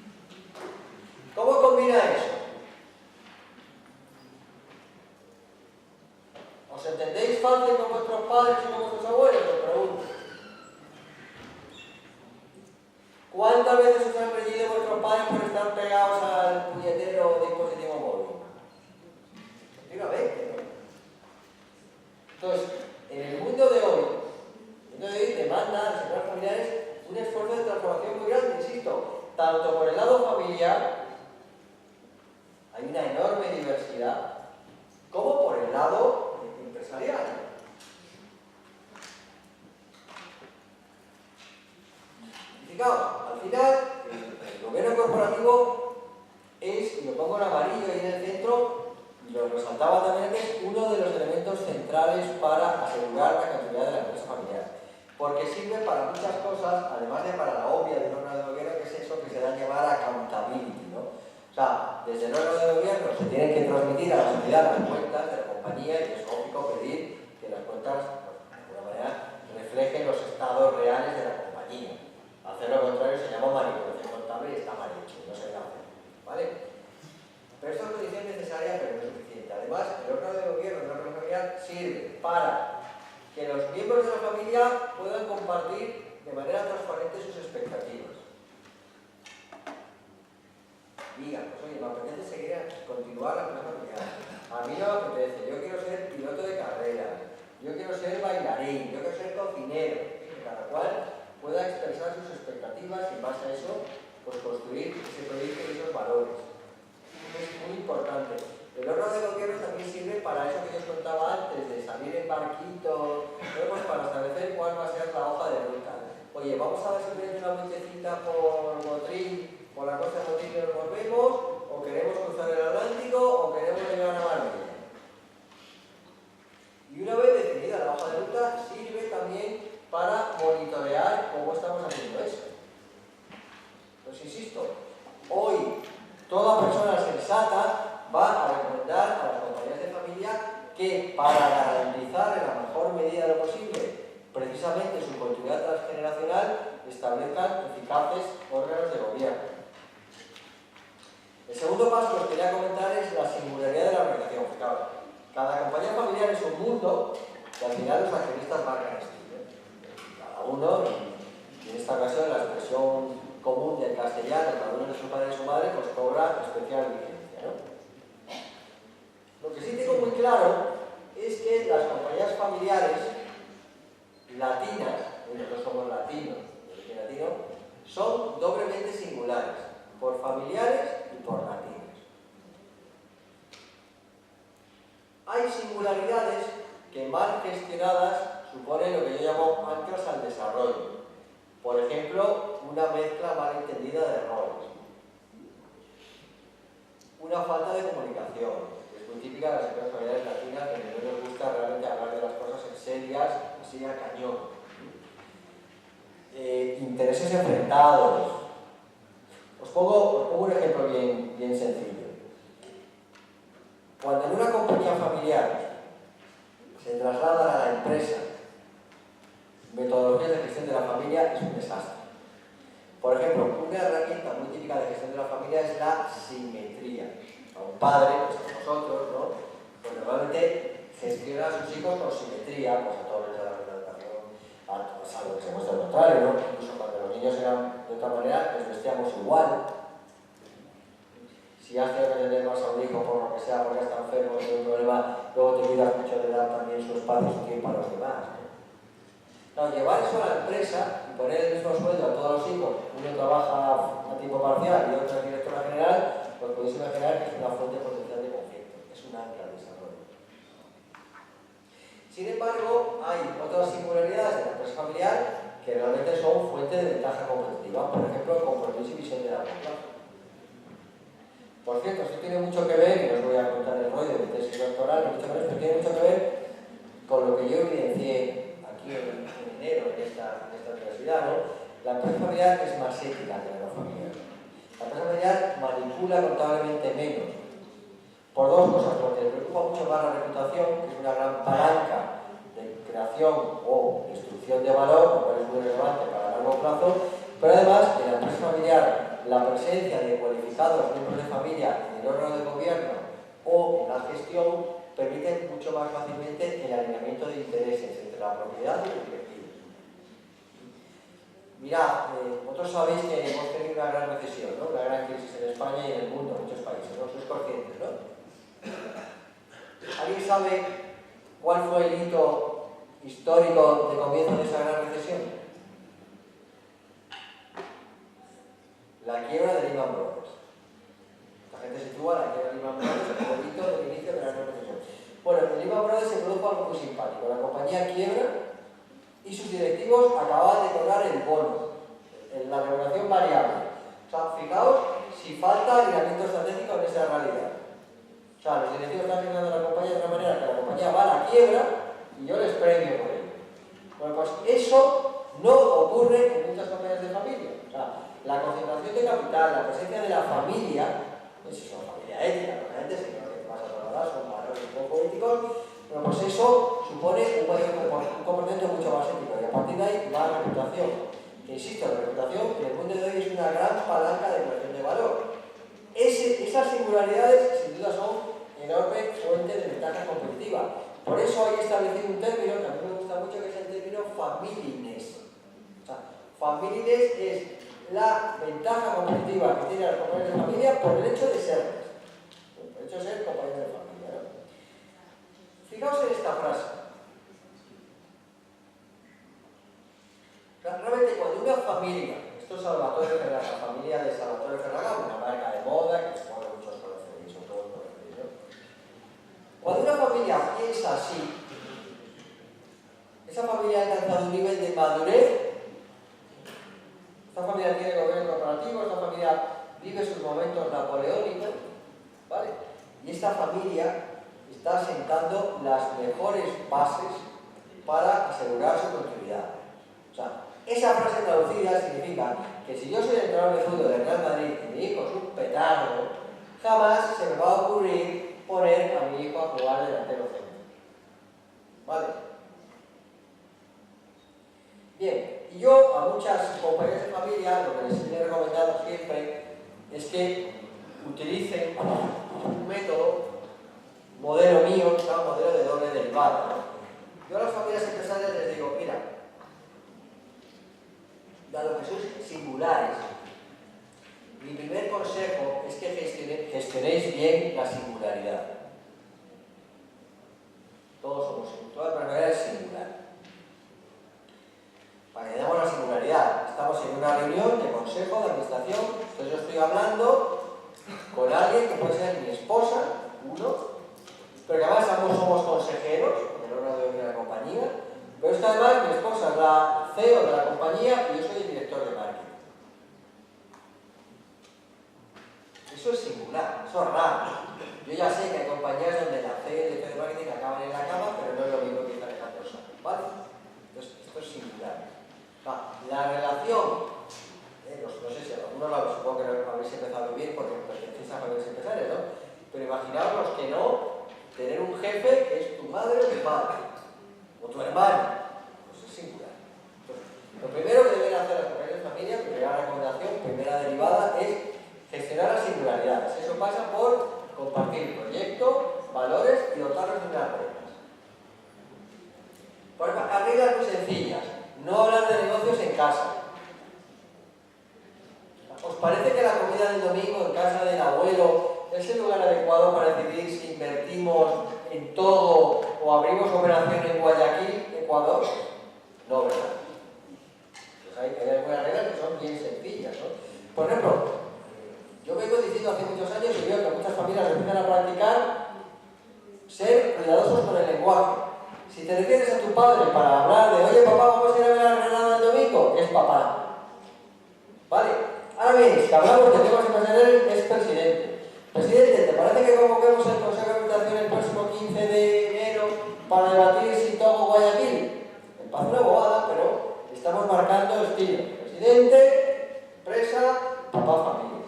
¿Cómo combina eso? ¿Os entendéis fácil con vuestros padres y con vuestros abuelos? Os pregunto. ¿Cuántas veces os han reñido vuestros padres por estar pegados al puñetero dispositivo móvil? Continuamente, ¿no? Entonces, en el mundo de hoy demanda a las empresas familiares un esfuerzo de transformación muy grande, insisto, tanto por el lado familiar, hay una enorme diversidad, como por el lado empresarial. Fijaos, al final, el gobierno corporativo es, y lo pongo en amarillo ahí en el centro, y lo resaltaba también, es uno de los elementos centrales para asegurar la continuidad de la empresa familiar. Porque sirve para muchas cosas, además de para la obvia del órgano de gobierno, que es eso que se da a llamar accountability, ¿no? O sea, desde el órgano de gobierno se tienen que transmitir a la sociedad las cuentas de la compañía, y es lógico pedir que las cuentas, pues, de alguna manera, reflejen los estados reales de la compañía. Hacer lo contrario se llama manipulación contable y está mal hecho, no se debe hacer, ¿vale? Pero esto es condición necesaria, pero no es suficiente. Además, el órgano de gobierno de la empresa familiar sirve para que los miembros de la familia puedan compartir de manera transparente sus expectativas. Digan, pues oye, me apetece seguir continuar la empresa familiar. A mí no me apetece, yo quiero ser piloto de carrera, yo quiero ser bailarín, yo quiero ser cocinero. Que cada cual pueda expresar sus expectativas y en base a eso, pues construir ese proyecto y esos valores. Es muy importante. El órgano de gobierno también sirve para eso que yo os contaba antes, de salir en barquito, pues para establecer cuál va a ser la hoja de ruta. Oye, vamos a ver si viene una vueltecita por Motril, por la costa de Motril y nos volvemos, o queremos cruzar el Atlántico, o queremos llegar a Marbella. Y una vez definida la hoja de ruta, sirve también para monitorear cómo estamos haciendo eso. Pues insisto, hoy toda persona para garantizar en la mejor medida de lo posible precisamente su continuidad transgeneracional, establezcan eficaces órganos de gobierno. El segundo paso que os quería comentar es la singularidad de la organización. Fijaos, cada compañía familiar es un mundo que al final los accionistas marcan estilo. Cada uno, y en esta ocasión la expresión común del castellano, cada uno de su padre y su madre, pues cobra especial vigencia, ¿no? Lo que sí tengo muy claro es que las compañías familiares latinas, nosotros somos latinos, de origen latino, son doblemente singulares, por familiares y por latinos. Hay singularidades que mal gestionadas suponen lo que yo llamo anclas al desarrollo. Por ejemplo, una mezcla mal entendida de roles, una falta de comunicación, que es muy típica de las empresas familiares latinas, que no les gusta realmente hablar de las cosas en serias, así a cañón. Intereses enfrentados. Os pongo un ejemplo bien sencillo. Cuando en una compañía familiar se trasladan a la empresa metodologías de gestión de la familia, es un desastre. Por ejemplo, una herramienta muy típica de gestión de la familia es la simetría. Un padre, pues nosotros, ¿no? Pues normalmente gestiona a sus hijos con simetría, pues a todos les da la misma educación, a lo que se muestra lo contrario, ¿no? Incluso cuando los niños eran de otra manera, les vestíamos igual. Si has tenido que tener más a un hijo por lo que sea, porque está enfermo, tiene un problema, luego te cuidas mucho de dar también su espacio y su tiempo a los demás, ¿no? Claro, llevar eso a la empresa y poner el mismo sueldo a todos los hijos, uno trabaja a tiempo parcial y otro es directora general, pues podéis imaginar que es una fuente potencial de conflicto, es un ancla de desarrollo. Sin embargo, hay otras singularidades de la empresa familiar que realmente son fuente de ventaja competitiva, por ejemplo, el compromiso y visión de largo plazo. Por cierto, esto tiene mucho que ver, y no os voy a contar el rollo de mi tesis doctoral, ni mucho menos, pero tiene mucho que ver con lo que yo evidencié aquí en enero en esta universidad, ¿no? La empresa familiar es más ética que la no familiar. La empresa familiar manipula contablemente menos. Por dos cosas, porque le preocupa mucho más la reputación, que es una gran palanca de creación o destrucción de valor, lo cual es muy relevante para largo plazo, pero además en la empresa familiar la presencia de cualificados miembros de familia en el órgano de gobierno o en la gestión permite mucho más fácilmente el alineamiento de intereses entre la propiedad y el directivo. Mirad, vosotros sabéis que hemos tenido una gran recesión, ¿no? Una gran crisis en España y en el mundo, en muchos países, ¿no? Sois conscientes, ¿no? ¿Alguien sabe cuál fue el hito histórico de comienzo de esa gran recesión? La quiebra de Lehman Brothers. La gente sitúa la quiebra de Lehman Brothers como el hito del inicio de la gran recesión. Bueno, en Lehman Brothers se produjo algo muy simpático. La compañía quiebra y sus directivos acababan de cobrar el bono, la remuneración variable. O sea, fijaos si falta alineamiento estratégico en esa realidad. O sea, los directivos están gestionando la compañía de una manera que la compañía va a la quiebra y yo les premio por ello. Bueno, pues eso no ocurre en muchas compañías de familia. O sea, la concentración de capital, la presencia de la familia, pues es una familia ética, realmente, si no que te vas a trasladar, son valores un poco políticos, pero pues eso supone un comportamiento mucho más ético y a partir de ahí va la reputación. Que insisto, la reputación en el mundo de hoy es una gran palanca de creación de valor. Esas singularidades sin duda son enorme fuente de ventaja competitiva. Por eso hay establecido un término que a mí me gusta mucho, que es el término familyness. O sea, familyness es la ventaja competitiva que tienen las compañías de familia por el hecho de serlas, por el hecho de ser compañías de familia, ¿no? Fijaos en esta frase. Realmente cuando una familia, esto es Salvatore Ferragamo, la familia de Salvatore Ferragamo, una marca de moda que supongo que muchos conoceréis o todos conoceréis, ¿no? Cuando una familia piensa así, esa familia ha alcanzado un nivel de madurez. Esta familia tiene gobierno corporativo, esta familia vive sus momentos napoleónicos, ¿vale? Y esta familia está sentando las mejores bases para asegurar su continuidad. O sea, esa frase traducida significa que si yo soy el entrenador de fútbol del Real Madrid y mi hijo es un petardo, jamás se me va a ocurrir poner a mi hijo a jugar delantero centro. ¿vale? Bien, y yo a muchas compañías de familia lo que les he recomendado siempre es que utilicen un método, modelo mío, que se llama modelo de doble derivada, ¿no? Yo a las familias empresariales les digo, mira, dado que sois singulares, mi primer consejo es que gestionéis bien la singularidad. Todos somos singulares, toda personalidad es singular. Para que demos la singularidad, estamos en una reunión de consejo de administración, entonces yo estoy hablando con alguien que puede ser mi esposa, uno, pero que además ambos somos consejeros en el órgano de la compañía, pero es que además mi esposa es la CEO de la compañía y yo soy el director de marketing. Eso es singular, eso es raro. Yo ya sé que hay compañías donde la CEO y el director de marketing acaban en la cama, pero no es lo mismo que esta persona, ¿vale? Entonces, esto es singular. La relación, no sé si algunos supongo que lo habéis empezado a vivir porque pertenecéis a familias empresarias, ¿no? Pero imaginaos los que no, tener un jefe que es tu madre o tu padre, o tu hermano, pues es singular. Entonces, lo primero que deben hacer las compañías de familia, primera recomendación, primera derivada, es gestionar las singularidades. Eso pasa por compartir proyecto, valores y dotarlos de unas reglas. Por ejemplo, reglas muy sencillas. No hablar de negocios en casa. ¿Os parece que la comida del domingo en casa del abuelo es el lugar adecuado para decidir si invertimos en todo o abrimos operación en Guayaquil, Ecuador? No, ¿verdad? Pues hay algunas reglas que son bien sencillas, ¿no? Por ejemplo, yo vengo diciendo hace muchos años y veo que muchas familias empiezan a practicar ser cuidadosos con el lenguaje. Si te refieres a tu padre para hablar de oye papá, vamos a ir a ver la granada el domingo, es papá. ¿Vale? Ahora bien, si hablamos de temas empresariales, es presidente. Presidente, ¿te parece que convoquemos el Consejo de Administración el próximo 15 de enero para debatir si tomo Guayaquil? Me parece una bobada, pero estamos marcando estilo. Presidente, empresa, papá, familia.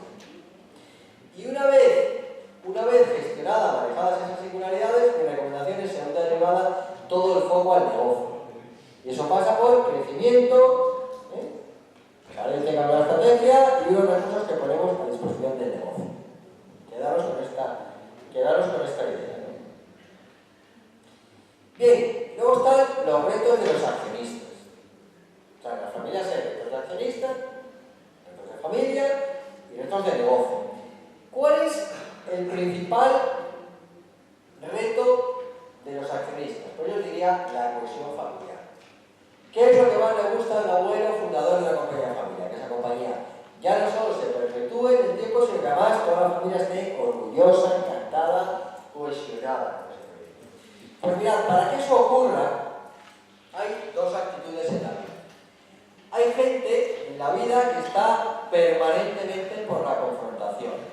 Y una vez gestionadas, manejadas esas singularidades, mi recomendación es segunda derivada, todo el foco al negocio. Y eso pasa por crecimiento, ahora hay que cambiar la estrategia y unos recursos que ponemos a disposición del negocio. Quedaros con esta idea, ¿no? Bien, luego están los retos de los accionistas. O sea, en las familias hay retos de accionistas, retos de familia y retos de negocio. ¿Cuál es el principal reto de los accionistas? Pues yo diría la cohesión familiar. ¿Qué es lo que más le gusta al abuelo fundador de la compañía familiar? Que esa compañía ya no solo se perpetúe en el tiempo, sino que además toda la familia esté orgullosa, encantada, cohesionada. Pues mirad, para que eso ocurra, hay dos actitudes en la vida. Hay gente en la vida que está permanentemente por la confrontación.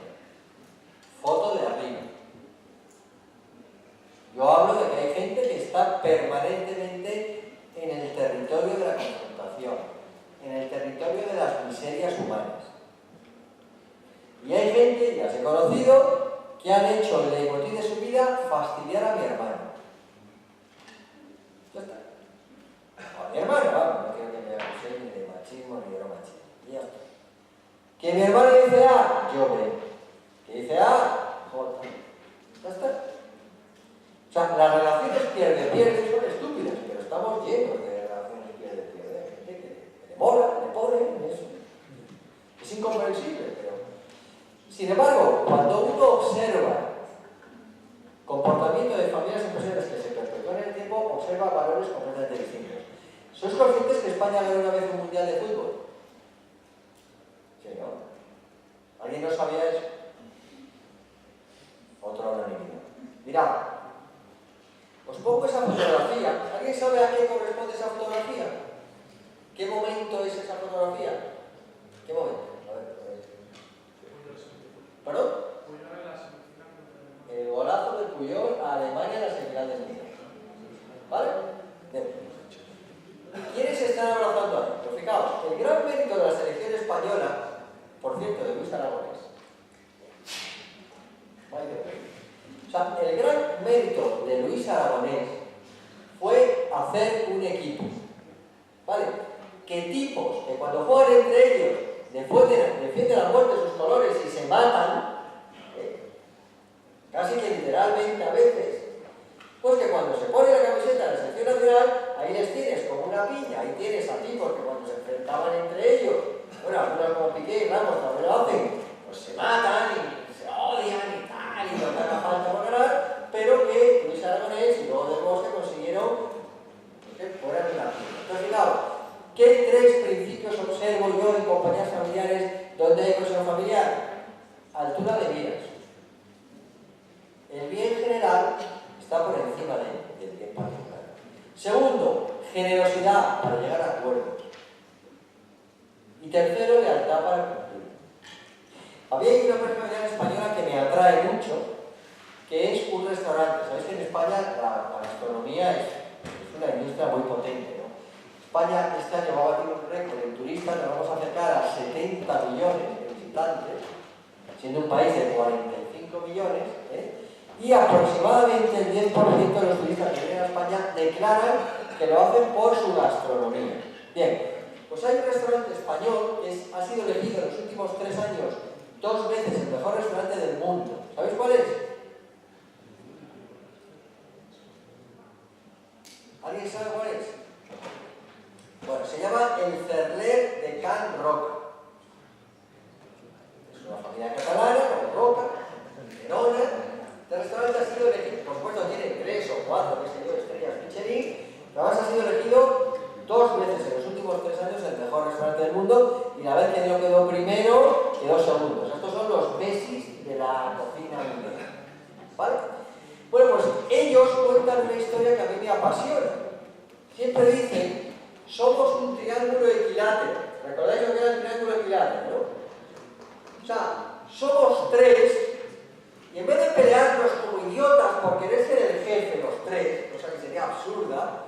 Foto de arriba. Yo hablo de que hay gente que está permanentemente en el territorio de la confrontación, en el territorio de las miserias humanas. Y hay gente, ya os he conocido, que han hecho el leitmotiv de su vida fastidiar a mi hermano. Ya está. A mi hermano, vamos, no quiero que me acuse ni de machismo ni de no machismo. Y ya está. Que mi hermano dice A, yo B. Que dice A, J. Ya está. O sea, las relaciones pierde-pierde son estúpidas, pero estamos llenos de relaciones pierde-pierde. Hay gente que le mola, le pone en eso. Es incomprensible, pero... Sin embargo, cuando uno observa comportamiento de familias empresariales que se perpetúan en el tiempo, observa valores completamente distintos. ¿Sois conscientes que España ganó una vez un mundial de fútbol? Sí, ¿no? ¿Alguien no sabía eso? Otro anónimo. Mirad, os pongo esa fotografía. ¿Alguien sabe a qué corresponde esa fotografía? ¿Qué momento es esa fotografía? ¿Qué momento? A ver. ¿Perdón? El golazo del Puyol a Alemania en la semifinal del Mundial. ¿Vale? ¿Quiénes se están abrazando ahí? Pues fijaos, el gran mérito de la selección española, por cierto, de Luis Aragonés. O sea, el gran mérito de Luis Aragonés fue hacer un equipo. ¿Vale? Que tipos que cuando juegan entre ellos defienden a muerte sus colores y se matan, casi que literalmente a veces, pues que cuando se pone la camiseta de la selección nacional, ahí les tienes como una piña, ahí tienes a tipos que cuando se enfrentaban entre ellos, bueno, algunos como Piqué y Ramos también lo hacen, pues se matan y se odian y tal, y no te haga falta por ganar, pero que Luis Aragonés y luego Del Bosque consiguieron que fueran una piña. Entonces, fijaos, ¿qué tres principios observo yo en compañías familiares donde hay cohesión familiar? Altura de miras. El bien general está por encima del bien particular. Segundo, generosidad para llegar a acuerdos. Y tercero, lealtad para cumplir. Había una personalidad española que me atrae mucho, que es un restaurante. Sabéis que en España la gastronomía es una industria muy potente, ¿no? España este año va a batir un récord en turistas, nos vamos a acercar a 70 millones de visitantes, siendo un país de 45 millones, y aproximadamente el 10% de los turistas que vienen a España declaran que lo hacen por su gastronomía. Bien, pues hay un restaurante español que ha sido elegido en los últimos 3 años 2 veces el mejor restaurante del mundo. ¿Sabéis cuál es? ¿Alguien sabe cuál es? Bueno, se llama El Cerler de Can Roca. Es una familia catalana, como Roca, Verona. Este restaurante ha sido elegido, por supuesto tiene 3 o 4, qué sé yo, estrellas Michelin, pero además ha sido elegido 2 veces en los últimos 3 años el mejor restaurante del mundo, y la vez que no quedó primero, quedó segundo. Estos son los Messis de la cocina mundial. ¿Vale? Bueno, pues ellos cuentan una historia que a mí me apasiona. Siempre dicen, somos un triángulo equilátero. ¿Recordáis lo que era el triángulo equilátero, no? O sea, somos 3, y en vez de pelearnos como idiotas por querer ser el jefe, los 3, cosa que sería absurda,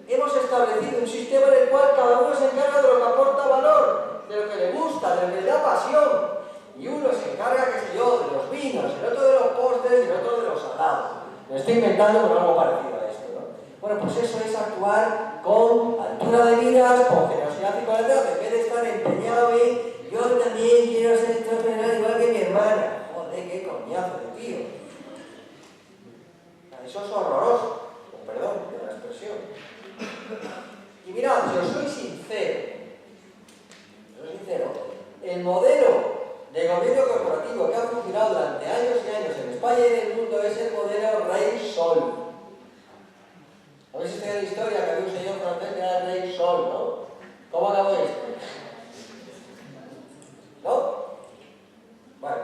hemos establecido un sistema en el cual cada uno se encarga de lo que aporta valor, de lo que le gusta, de lo que le da pasión. Y uno se encarga, qué sé yo, de los vinos, el otro de los postres y el otro de los salados. Me estoy inventando con algo parecido a esto, ¿no? Bueno, pues eso es actuar con altura de miras, con generosidad y con lealtad, en vez de estar empeñado en yo también quiero ser entrepreneur igual que mi hermana. Joder, qué coñazo de tío. Eso es horroroso, con perdón de la expresión. Y mirad, si os soy sincero, el modelo de gobierno corporativo que ha funcionado durante años y años en España y en el mundo es el modelo Rey Sol. ¿Habéis estudiado la historia que había un señor francés que era el Rey Sol, no? ¿Cómo acabó esto? ¿No? Bueno,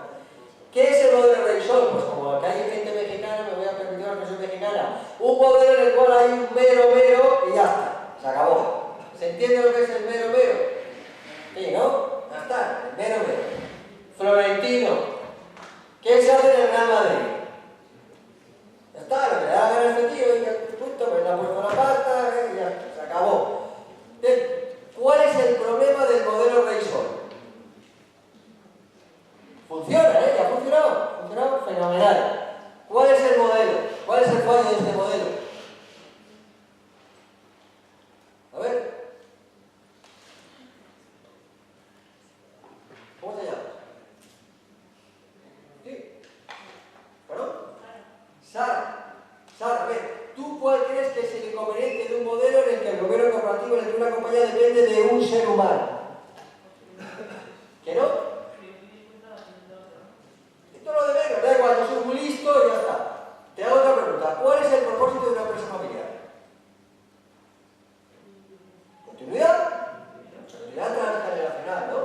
¿qué es el modelo Rey Sol? Pues como acá hay gente mexicana, me voy a permitir una expresión mexicana, un modelo en el cual hay un mero y ya está, se acabó. ¿Se entiende lo que es el mero? Sí, ¿no? Ya está, el mero. Florentino, ¿qué se hace en el Real Madrid? Ya está, lo que le da ganas a este tío, y ya, punto, pues le ha puesto la pasta, y ya se acabó. Entonces, ¿cuál es el problema del modelo Rey Sol? Funciona, ya ha funcionado fenomenal. ¿Cuál es el modelo? ¿Cuál es el fallo de este modelo? A ver. ¿Cómo se llama? ¿Sí? ¿Perdón? Sara, a ver, ¿tú cuál crees que es el inconveniente de un modelo en el que el gobierno corporativo, en el que una compañía depende de un ser humano? ¿Que no? Esto lo de menos, da igual, yo soy muy listo y ya está. Te hago otra pregunta, ¿cuál es el propósito de una empresa familiar? ¿Continuidad? Continuidad transgeneracional, ¿no?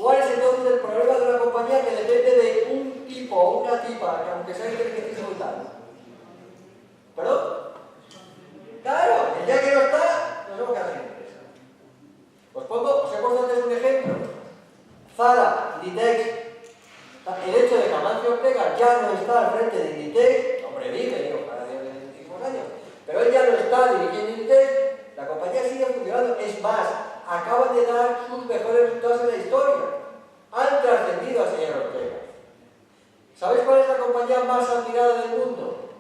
¿Cuál es entonces el problema de una compañía que depende de un tipo o una tipa, que aunque sea inteligentísimo y tal? ¿Perdón? Claro, el día que no está, nos hemos quedado sin empresa. Os he puesto antes un ejemplo. Zara, Inditex. El hecho de que Amancio Ortega ya no está al frente de Inditex, hombre, vive, digo, para Dios de los últimos años, pero él ya no está dirigiendo Inditex, la compañía sigue funcionando. Es más, acaban de dar sus mejores resultados en la historia. Han trascendido al señor Ortega. ¿Sabéis cuál es la compañía más admirada del mundo?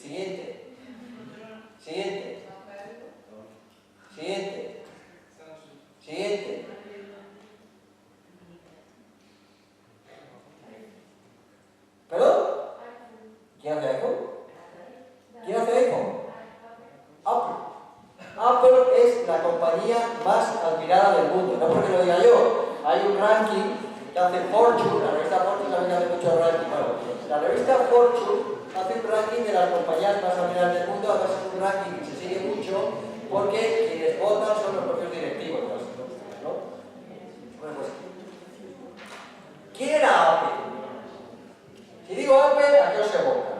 Siguiente. Siguiente. Siguiente. Siguiente. ¿Perdón? ¿Quién hace iPhone? ¿Quién hace iPhone? Apple. Apple es la compañía más admirada del mundo, no porque lo diga yo. Hay un ranking que hace Fortune, la revista Fortune también hace mucho ranking. Bueno, la revista Fortune hace un ranking de las compañías más admiradas del mundo, además es un ranking que se sigue mucho porque quienes votan son los propios directivos, ¿no? Bueno, pues, ¿quién era Apple? Si digo Apple, ¿a qué os evoca?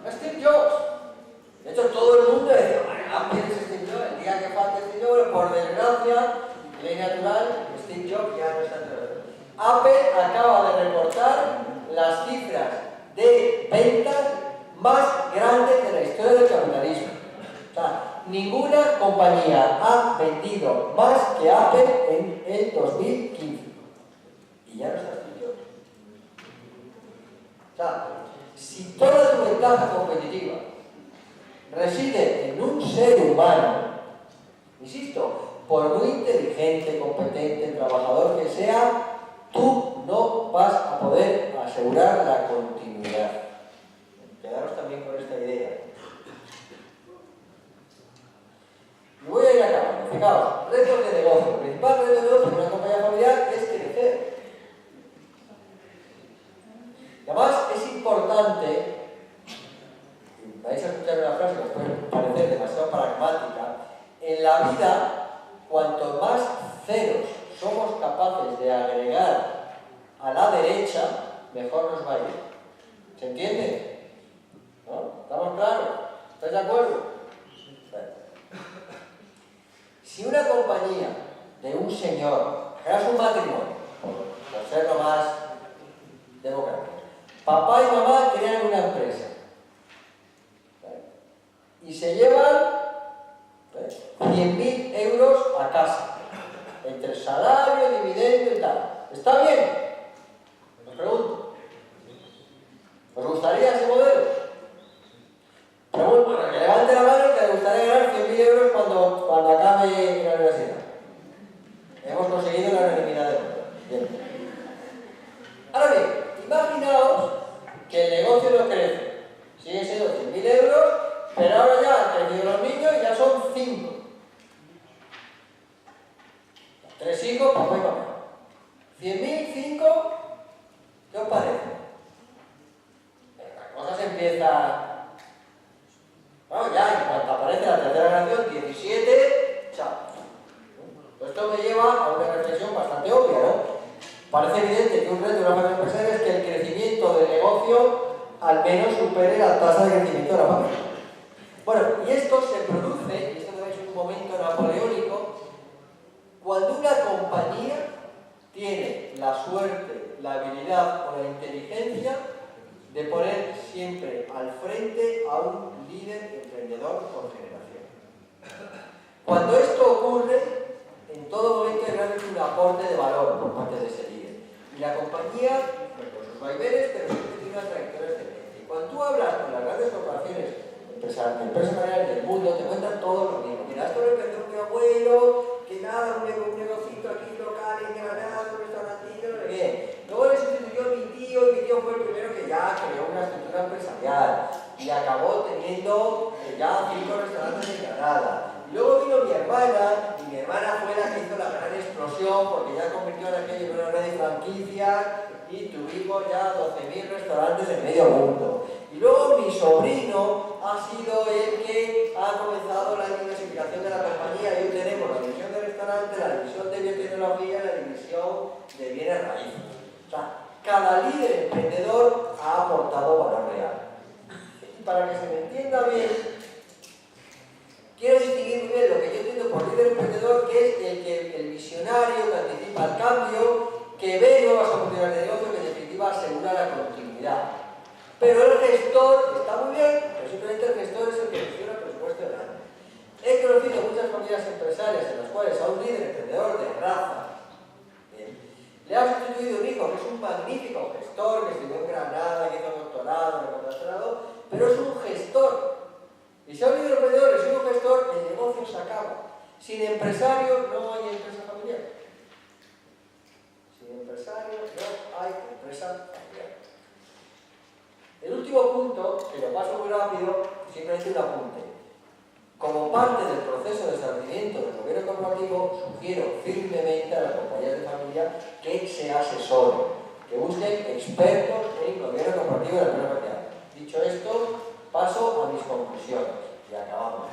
A Steve Jobs. De hecho, todo el mundo decía, Apple es Steve Jobs, el día que falte Steve Jobs, por desgracia, ley natural, Steve Jobs ya no está entre nosotros. Apple acaba de reportar las cifras de ventas más grandes de la historia del capitalismo. O sea, ninguna compañía ha vendido más que Apple en el 2015. Y ya no está Steve Jobs. O sea, si toda tu ventaja competitiva reside en un ser humano, insisto, por muy inteligente, competente, trabajador que sea, tú no vas a poder asegurar la continuidad. Quedaros también con esta idea. Y voy a ir acabando. Fijaos, retos de negocio. El principal reto de negocio de una compañía familiar es crecer. Y además es importante, y vais a escuchar una frase que os puede parecer demasiado pragmática, en la vida, cuanto más ceros somos capaces de agregar a la derecha, mejor nos va a ir. ¿Se entiende? ¿No? ¿Estamos claros? ¿Estáis de acuerdo? Bueno. Si una compañía de un señor, creas un matrimonio, por ser lo más democrático, papá y mamá crean una empresa y se llevan 100.000 euros a casa, entre salario, dividendo y tal. ¿Está bien? Os pregunto. ¿Os gustaría ese modelo? Pregunto, que levante la mano que le gustaría ganar 100.000 euros cuando acabe la universidad. Hemos conseguido la unanimidad de votos. Bien. Ahora bien, imaginaos que el negocio no crece. Sigue siendo 100.000 euros, pero ahora ya han crecido los niños y ya son 5. 3 hijos, papá y mamá. 100.000, 5, ¿qué os parece? La cosa se empieza... Bueno, ya, en cuanto aparece la tercera generación, 17, chao. Esto me lleva a una reflexión bastante obvia, ¿no? Parece evidente que un reto de una familia empresaria es que el crecimiento del negocio al menos supere la tasa de crecimiento de la familia. Bueno, y esto se produce, y esto es un momento napoleónico, cuando una compañía tiene la suerte, la habilidad o la inteligencia de poner siempre al frente a un líder emprendedor por generación. Cuando esto ocurre, en todo momento hay realmente un aporte de valor por parte de ese líder. Y la compañía, con sus vaivenes, pero siempre tiene una trayectoria excelente. Y cuando tú hablas con las grandes corporaciones, empresas familiares del mundo, te cuentan todo lo mismo. Mira, esto lo empezó mi abuelo, que nada, un negocito aquí local en Granada, un restaurantito, no sé qué. Luego le sustituyó mi tío, y mi tío fue el primero que ya creó una estructura empresarial y acabó teniendo ya 5 restaurantes en Granada. Y luego vino mi hermana, y mi hermana fue la que hizo la gran explosión porque ya convirtió en aquello en una red de franquicias y tuvimos ya 12.000 restaurantes en medio mundo. Y luego mi sobrino ha sido el que ha comenzado la diversificación de la compañía y hoy tenemos la división de restaurantes, la división de biotecnología y la división de bienes raíces. O sea, cada líder emprendedor ha aportado valor real. Y para que se me entienda bien, quiero distinguir muy bien lo que yo entiendo por líder emprendedor, que es el visionario que anticipa el cambio, que ve nuevas oportunidades de negocio, que en definitiva asegura la continuidad. Pero el gestor está muy bien, pero simplemente el gestor es el que gestiona el presupuesto del año. He conocido muchas familias empresarias en las cuales a un líder emprendedor de raza le ha sustituido un hijo que es un magnífico gestor, que estudió en Granada, que hizo doctorado, pero es un gestor Sin empresario no hay empresa familiar. Sin empresario no hay empresa familiar. El último punto, que lo paso muy rápido, simplemente un apunte. Como parte del proceso de establecimiento del gobierno corporativo, sugiero firmemente a las compañías de familia que se asesoren, que busquen expertos en gobierno corporativo de la empresa familiar. Dicho esto, paso a mis conclusiones y acabamos.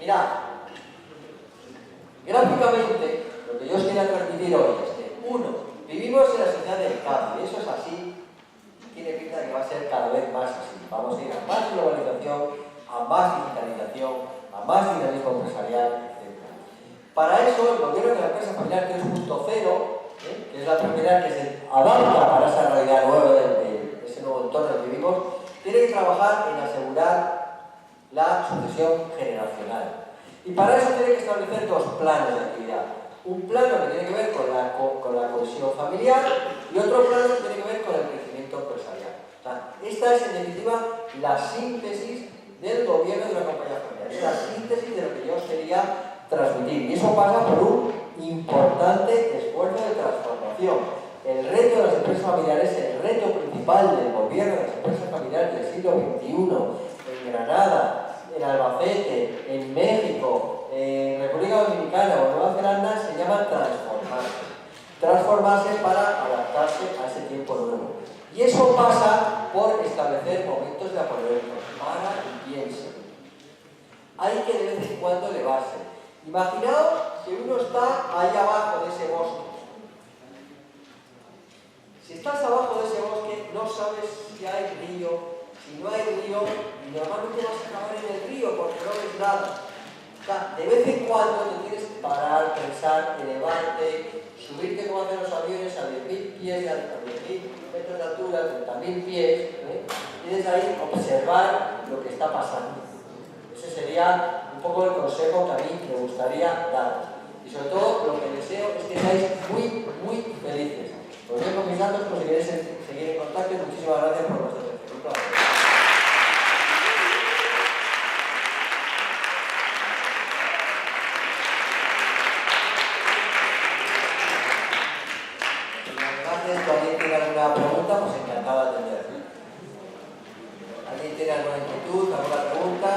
Mirad, gráficamente, lo que yo os quería transmitir hoy es que, uno, vivimos en la sociedad del cambio, y eso es así, tiene pinta de que va a ser cada vez más así. Vamos a ir a más globalización, a más digitalización, a más dinamismo empresarial, etc. Para eso, el gobierno de la empresa familiar 3.0, que es la propiedad que se adapta para esa realidad nueva de ese nuevo entorno en el que vivimos, tiene que trabajar en asegurar la sucesión generacional. Y para eso tiene que establecer dos planes de actividad. Un plano que tiene que ver con la cohesión familiar y otro plano que tiene que ver con el crecimiento empresarial. O sea, esta es en definitiva la síntesis del gobierno de una compañía familiar. Es la síntesis de lo que yo os quería transmitir. Y eso pasa por un importante esfuerzo de transformación. El reto de las empresas familiares, el reto principal del gobierno de las empresas familiares del siglo XXI, en Granada, en Albacete, en México, en República Dominicana o Nueva Zelanda, se llama transformarse. Transformarse para adaptarse a ese tiempo nuevo. Y eso pasa por establecer momentos de apoyo. Para y piensa. Hay que de vez en cuando elevarse. Imaginaos que uno está ahí abajo de ese bosque. Si estás abajo de ese bosque, no sabes si hay río. Si no hay río, normalmente vas a acabar en el río porque no ves nada. O sea, de vez en cuando te tienes que parar, pensar, elevarte, subirte como hacen los aviones a 10.000 pies, a 10.000 metros de altura, 30.000 pies, y desde ahí observar lo que está pasando. Ese sería un poco el consejo que a mí me gustaría daros. Y sobre todo lo que deseo es que seáis muy, muy felices. Os dejo mis datos por si queréis seguir en contacto y muchísimas gracias por vuestra atención. Un placer. Si alguien tiene alguna pregunta, pues encantado de atender. ¿Alguien tiene alguna inquietud, alguna pregunta?